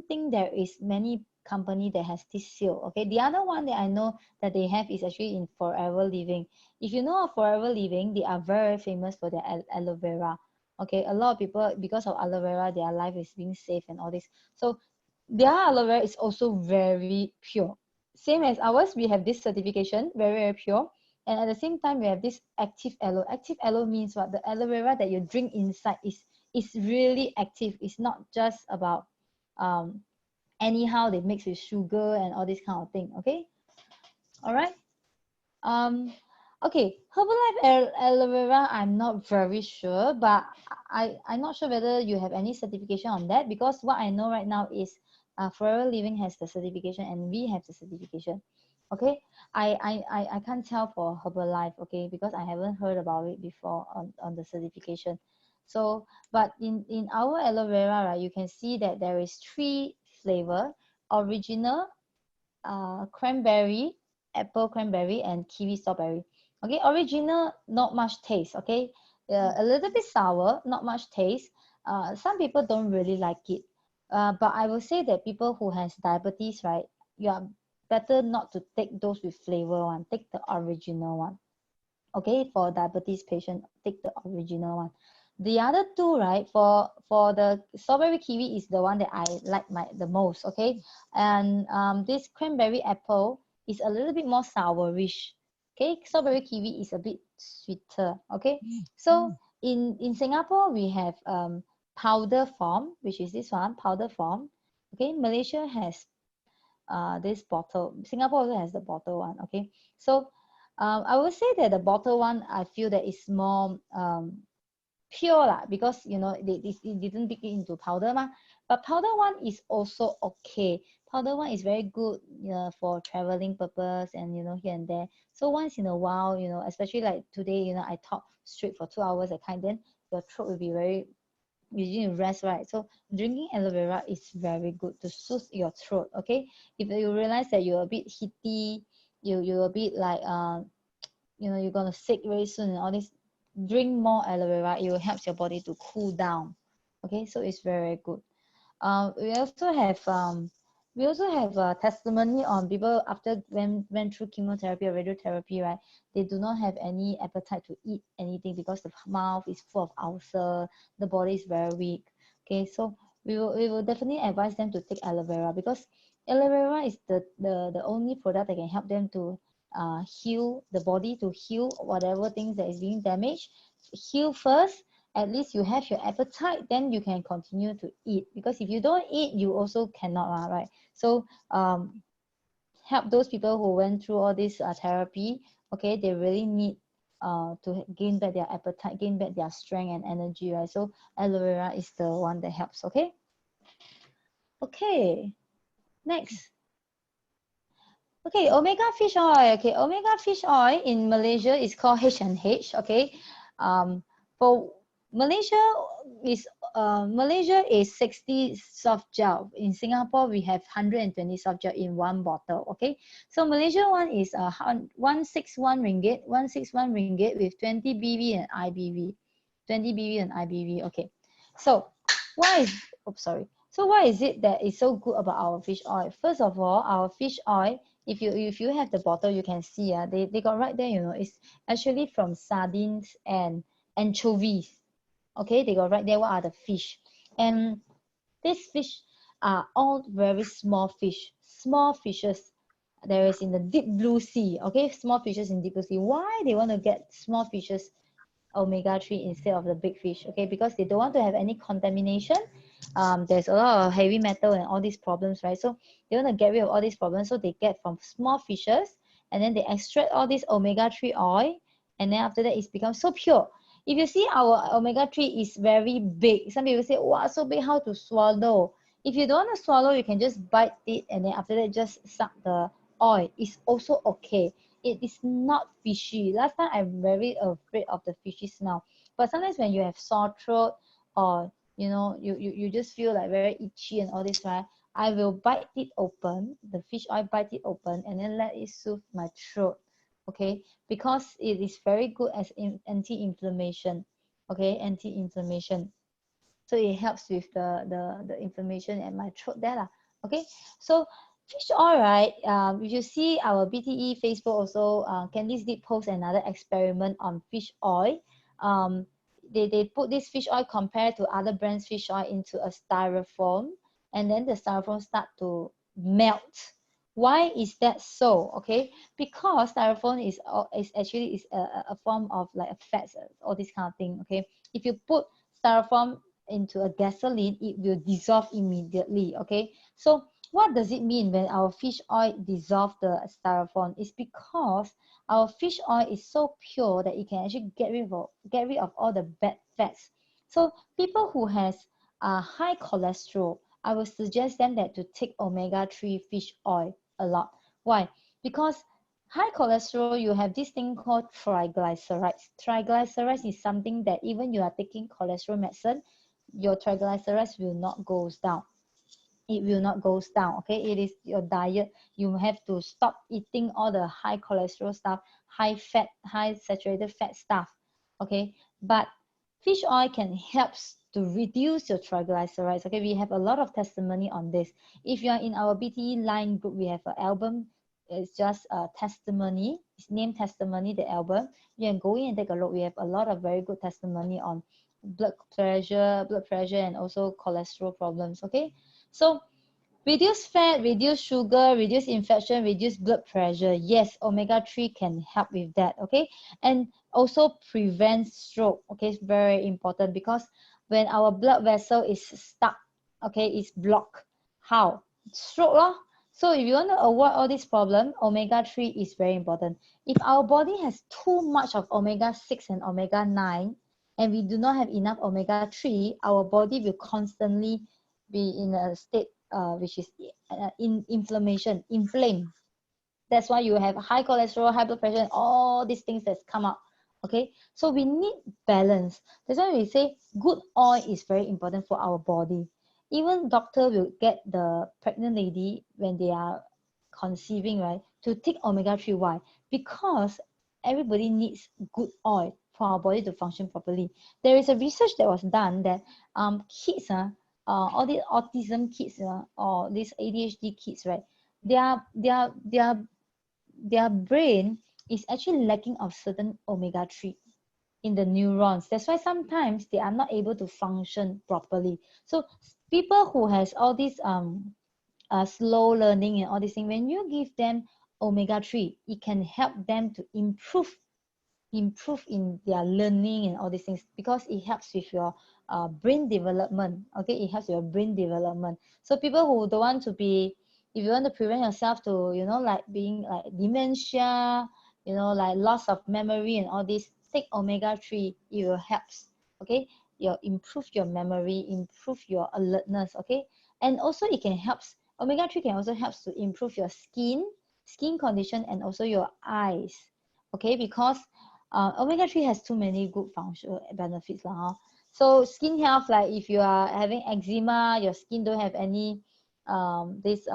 think there is many company that has this seal. Okay, the other one that I know that they have is actually in Forever Living. If you know of Forever Living, they are very famous for their aloe vera. Okay, a lot of people, because of aloe vera, their life is being saved and all this. So their aloe vera is also very pure. Same as ours, we have this certification, very, very pure. And at the same time, we have this active aloe. Active aloe means what? The aloe vera that you drink inside is really active. It's not just about um, anyhow they mix with sugar and all this kind of thing. Okay, all right. Um, okay, Herbalife aloe vera, I'm not very sure, but I'm not sure whether you have any certification on that, because what I know right now is Forever Living has the certification and we have the certification. Okay, I can't tell for Herbalife, okay, because I haven't heard about it before on the certification. So, but in our aloe vera, right, you can see that there is 3 flavor: original, cranberry, apple cranberry, and kiwi strawberry. Okay, original, not much taste. Okay, a little bit sour, not much taste. Some people don't really like it. But I will say that people who has diabetes, right, you are better not to take those with flavor one. Take the original one. Okay, for diabetes patient, take the original one. The other two, right, for the strawberry kiwi is the one that I like the most. Okay, and this cranberry apple is a little bit more sourish. Okay, strawberry kiwi is a bit sweeter. Okay, so in Singapore we have powder form, which is this one, powder form. Okay, Malaysia has this bottle. Singapore also has the bottle one. Okay, so I would say that the bottle one, I feel that is more pure lah, because you know it didn't dig it into powder ma. But powder one is also okay. Powder one is very good, for traveling purpose and here and there. So once in a while, especially like today, I talk straight for 2 hours that kind, then your throat will be very, you need to rest, right? So drinking aloe vera is very good to soothe your throat. Okay, if you realize that you're a bit heaty, you're a bit like you're gonna sick very soon and all this, drink more aloe vera. It will help your body to cool down. Okay, so it's very good. We also have a testimony on people after went through chemotherapy or radiotherapy, right? They do not have any appetite to eat anything because the mouth is full of ulcer, the body is very weak. Okay, so we will definitely advise them to take aloe vera, because aloe vera is the only product that can help them to heal the body, to heal whatever things that is being damaged. Heal first, at least you have your appetite, then you can continue to eat, because if you don't eat, you also cannot, right? So help those people who went through all this therapy. Okay, they really need to gain back their appetite, gain back their strength and energy, right? So aloe vera is the one that helps. Okay, next. Okay, omega fish oil. Okay, omega fish oil in Malaysia is called H&H. Okay, for Malaysia is 60 soft gel. In Singapore, we have 120 soft gel in one bottle. Okay, so Malaysia one is 161 ringgit, 161 ringgit with 20 BV and IBV, 20 BV and IBV. Okay, so why is So why is it that is so good about our fish oil? First of all, our fish oil, if you have the bottle, you can see they got right there, it's actually from sardines and anchovies. Okay, they got right there what are the fish. And these fish are all very small fishes. There is in the deep blue sea. Okay, small fishes in deep blue sea. Why they want to get small fishes omega-3 instead of the big fish? Okay, because they don't want to have any contamination. There's a lot of heavy metal and all these problems, right? So they want to get rid of all these problems, so they get from small fishes, and then they extract all this omega-3 oil, and then after that it's become so pure. If you see our omega-3 is very big, some people say, wow, so big, how to swallow? If you don't want to swallow, you can just bite it, and then after that just suck the oil. It's also okay. It is not fishy. Last time I'm very afraid of the fishy smell, but sometimes when you have sore throat, or you just feel like very itchy and all this, right? I will bite it open, the fish oil, bite it open, and then let it soothe my throat. Okay, because it is very good as anti-inflammation. Okay, anti-inflammation. So it helps with the inflammation at my throat there lah. Okay, so fish oil, right? If you see our BTE Facebook also, Candice did post another experiment on fish oil. They put this fish oil compared to other brands fish oil into a styrofoam, and then the styrofoam start to melt. Why is that so? Okay, because styrofoam is actually a form of like a fat, all this kind of thing. Okay, if you put styrofoam into a gasoline, it will dissolve immediately. Okay, so what does it mean when our fish oil dissolve the styrofoam? It's because our fish oil is so pure that it can actually get rid of all the bad fats. So people who has high cholesterol, I would suggest them that to take omega-3 fish oil a lot. Why? Because high cholesterol, you have this thing called triglycerides. Triglycerides is something that even you are taking cholesterol medicine, your triglycerides will not goes down. It will not goes down. Okay, it is your diet. You have to stop eating all the high cholesterol stuff, high fat, high saturated fat stuff. Okay, but fish oil can help to reduce your triglycerides. Okay, we have a lot of testimony on this. If you are in our BTE line group, we have an album. It's just a testimony. It's named Testimony, the album. You can go in and take a look. We have a lot of very good testimony on blood pressure, and also cholesterol problems. Okay, so reduce fat, reduce sugar, reduce infection, reduce blood pressure. Yes, omega-3 can help with that, okay? And also prevent stroke, okay? It's very important because when our blood vessel is stuck, okay, it's blocked. How? Stroke, lor. So if you want to avoid all this problem, omega-3 is very important. If our body has too much of omega-6 and omega-9, and we do not have enough omega-3, our body will constantly be in a state which is inflamed. That's why you have high cholesterol, high blood pressure, and all these things that's come up. Okay, so we need balance. That's why we say good oil is very important for our body. Even doctor will get the pregnant lady when they are conceiving, right, to take omega-3. Why? Because everybody needs good oil for our body to function properly. There is a research that was done that kids all the autism kids or these ADHD kids, right, their brain is actually lacking of certain omega-3 in the neurons. That's why sometimes they are not able to function properly. So people who has all these slow learning and all these things, when you give them omega-3, it can help them to improve in their learning and all these things, because it helps with your brain development. Okay, it helps your brain development. So people who don't want to be, if you want to prevent yourself to, like being like dementia, like loss of memory and all this, take omega-3. It will help. Okay, you improve your memory, improve your alertness. Okay, and also it can help. Omega-3 can also help to improve your skin condition, and also your eyes. Okay, because omega-3 has too many good functional benefits lah. So skin health, like if you are having eczema, your skin don't have any this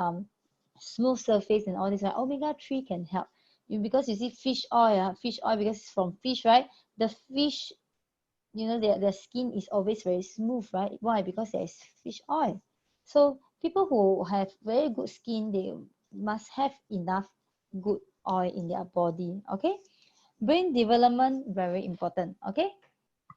smooth surface and all this, right, omega-3 can help you. Because you see fish oil, because it's from fish, right? The fish, their skin is always very smooth, right? Why? Because there is fish oil. So people who have very good skin, they must have enough good oil in their body. Okay, brain development, very important. Okay,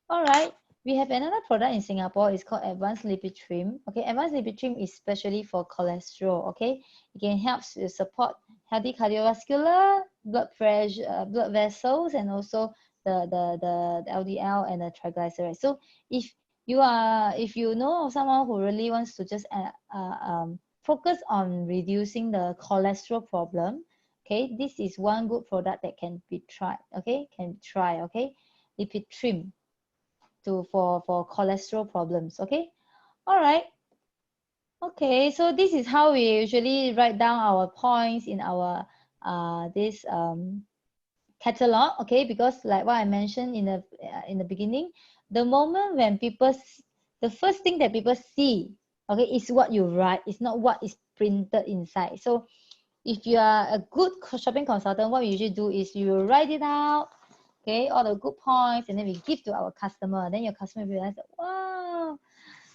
all right, we have another product in Singapore. It's called advanced lipid trim. Okay, advanced lipid trim is especially for cholesterol. Okay, it can help to support healthy cardiovascular, blood pressure, blood vessels, and also the LDL and the triglycerides. So if you know of someone who really wants to just focus on reducing the cholesterol problem, okay, this is one good product that can be tried. Okay, can try. Okay, lipid trim for cholesterol problems. Okay, all right. Okay, so this is how we usually write down our points in our this catalog. Okay, because like what I mentioned in the beginning, the moment when the first thing that people see, okay, is what you write. It's not what is printed inside. So if you are a good shopping consultant, what we usually do is you write it out, okay, all the good points, and then we give to our customer. Then your customer realize that, wow,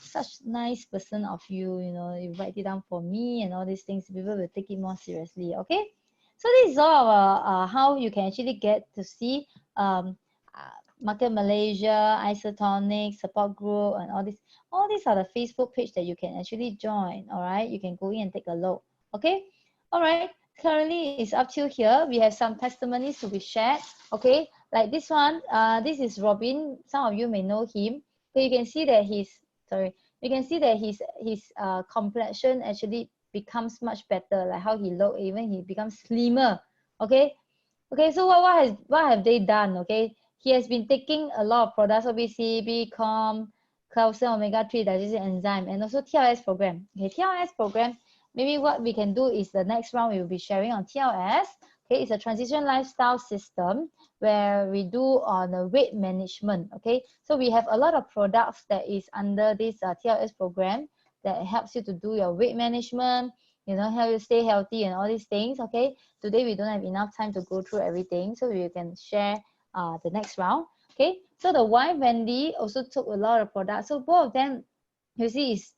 such nice person of you, you write it down for me and all these things. People will take it more seriously. Okay, so this is all our how you can actually get to see Market Malaysia, Isotonic, support group, and all this. All these are the Facebook page that you can actually join. All right, you can go in and take a look. Okay, all right. Currently, it's up till here. We have some testimonies to be shared. Okay, like this one. This is Robin. Some of you may know him. So you can see that you can see that his complexion actually becomes much better. Like how he look, even he becomes slimmer. Okay, okay. So what have they done? Okay, he has been taking a lot of products: OBC, BCOM, calcium omega-3 digestive enzyme, and also TLS program. Okay, TLS program. Maybe what we can do is the next round we will be sharing on TLS. Okay, it's a transition lifestyle system where we do on the weight management. Okay, so we have a lot of products that is under this TLS program that helps you to do your weight management, you know, help you stay healthy and all these things. Okay, today we don't have enough time to go through everything, so we can share the next round. Okay, so the wife Wendy also took a lot of products. So both of them, you see, is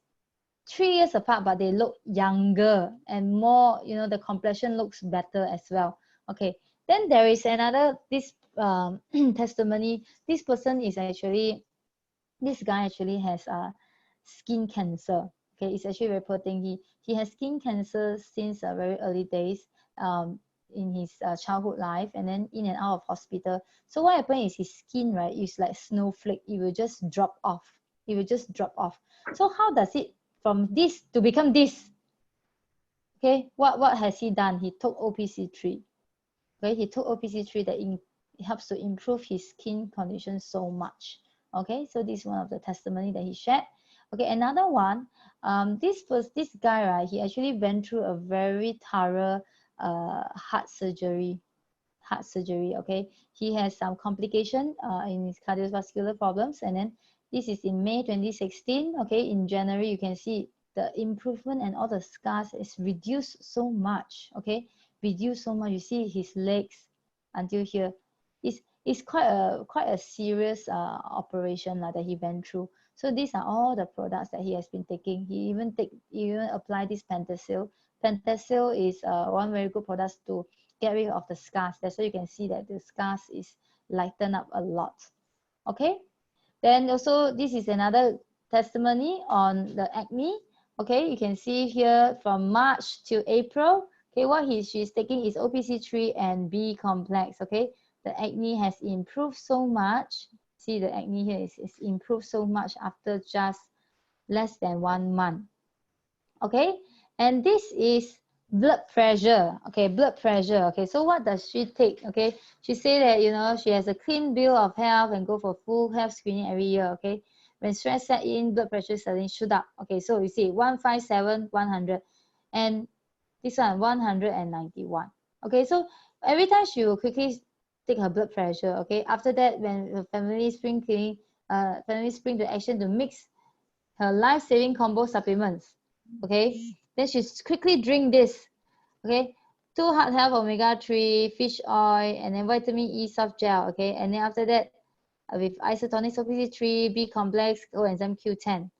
3 years apart, but they look younger and more, you know, the complexion looks better as well. Okay, then there is another this testimony. This person is actually, this guy actually has skin cancer. Okay, it's actually very poor thing. He has skin cancer since very early days in his childhood life, and then in and out of hospital. So what happened is his skin, right, is like snowflake. It will just drop off. It will just drop off. So how does it from this to become this? Okay, what has he done? He took OPC3. Okay, he took OPC3 that helps to improve his skin condition so much. Okay, so this is one of the testimony that he shared. Okay, another one, this guy, right, he actually went through a very thorough heart surgery. Okay, he has some complication in his cardiovascular problems, and then this is in May 2016. Okay, in January you can see the improvement and all the scars is reduced so much. Okay, reduced so much. You see his legs until here. It's quite a serious operation that he went through. So these are all the products that he has been taking. He even apply this Pentasil. Pentasil is one very good product to get rid of the scars. That's why you can see that the scars is lighten up a lot. Okay, then also this is another testimony on the acne. Okay, you can see here from March to April. Okay, what she's taking is OPC3 and B complex. Okay, the acne has improved so much. See, the acne here is improved so much after just less than 1 month. Okay, and this is blood pressure. Okay, blood pressure. Okay, so what does she take? Okay, she say that, you know, she has a clean bill of health and go for full health screening every year. Okay, when stress set in, blood pressure suddenly shoot up. Okay, so you see 157 100, and this one 191. Okay, so every time she will quickly take her blood pressure. Okay, after that, when the family spring to action to mix her life-saving combo supplements. Okay, then she quickly drink this. Okay, 2 heart health omega-3 fish oil, and then vitamin E soft gel. Okay, and then after that with isotonic OPC3 B complex coenzyme Q10.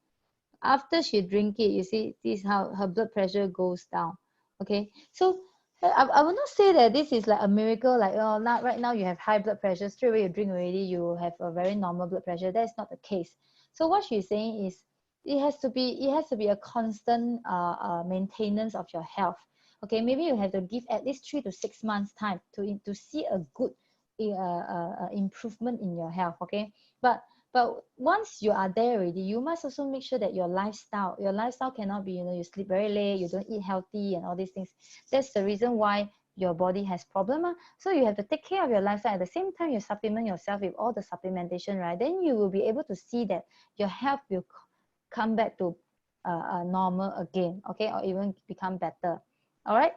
After she drink it, you see this is how her blood pressure goes down. Okay, so I will not say that this is like a miracle, like, oh, not right now you have high blood pressure, straight away you drink already you have a very normal blood pressure. That's not the case. So what she's saying is it has to be a constant maintenance of your health. Okay, maybe you have to give at least 3 to 6 months time to see a good improvement in your health. Okay, but once you are there already, you must also make sure that your lifestyle cannot be, you know, you sleep very late, you don't eat healthy and all these things. That's the reason why your body has problem. So you have to take care of your lifestyle. At the same time, you supplement yourself with all the supplementation, right? Then you will be able to see that your health will come back to normal again. Okay, or even become better. All right,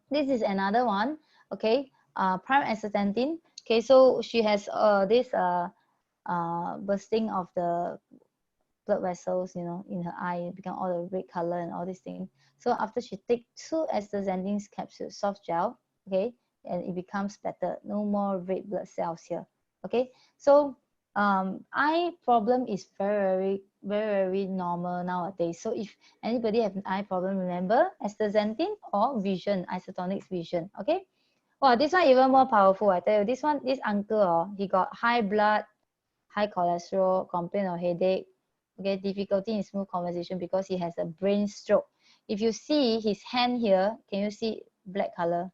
this is another one. Okay, prime astaxanthin. Okay, so she has this bursting of the blood vessels, you know, in her eye, it become all the red color and all these things. So after she take 2 astaxanthin capsules, soft gel, okay, and it becomes better. No more red blood cells here. Okay, so eye problem is very normal nowadays. So if anybody have an eye problem, remember astaxanthin or vision, isotonic vision. Okay. Wow, this one even more powerful. I tell you, this uncle, he got high blood, high cholesterol, complain of headache, okay, difficulty in smooth conversation because he has a brain stroke. If you see his hand here, can you see black color?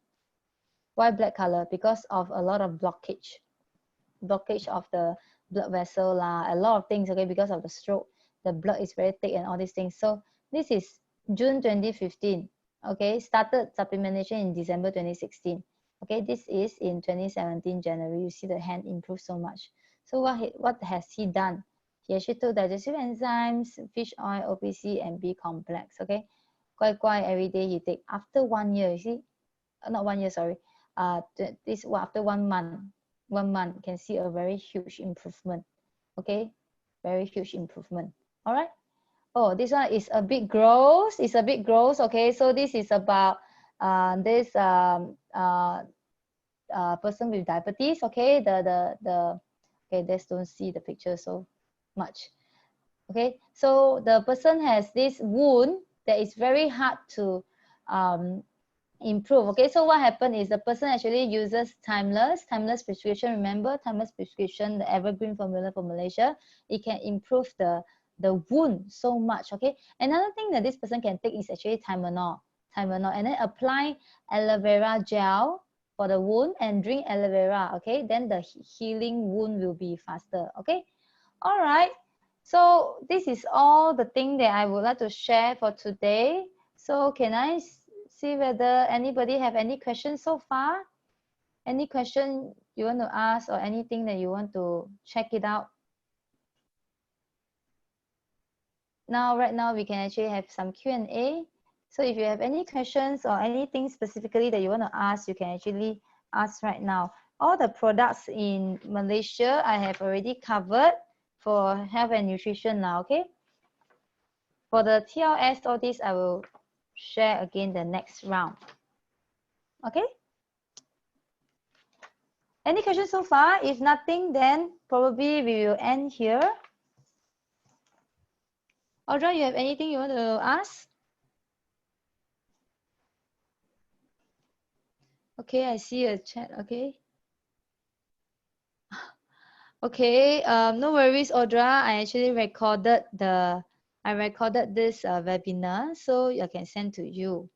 Why black color? Because of a lot of blockage of the blood vessel a lot of things. Okay, because of the stroke, the blood is very thick and all these things. So this is June 2015. Okay, started supplementation in December 2016. Okay, this is in 2017 January. You see the hand improved so much. So what has he done? He actually took digestive enzymes, fish oil, OPC, and B complex. Okay, quite every day he take. After 1 year, you see, not 1 year, sorry. this after 1 month, 1 month, you can see a very huge improvement. Okay, very huge improvement. All right. Oh, this one is a bit gross. It's a bit gross. Okay, so this is about this person with diabetes. Okay, okay, let's don't see the picture so much. Okay, so the person has this wound that is very hard to improve. Okay, so what happened is the person actually uses timeless prescription. Remember timeless prescription, the evergreen formula for Malaysia. It can improve the wound so much. Okay, another thing that this person can take is actually Tylenol, and then apply aloe vera gel for the wound and drink aloe vera. Okay, then the healing wound will be faster. Okay, all right. So this is all the thing that I would like to share for today. So can I see whether anybody have any questions so far? Any question you want to ask or anything that you want to check it out? Right now we can actually have some Q&A. So if you have any questions or anything specifically that you want to ask, you can actually ask right now. All the products in Malaysia I have already covered for health and nutrition now. Okay, for the TLS, all this I will share again the next round. Okay, any questions so far? If nothing, then probably we will end here. Audra, you have anything you want to ask? Okay, I see a chat. Okay. Okay, no worries, Audra. I actually recorded this webinar, so I can send to you.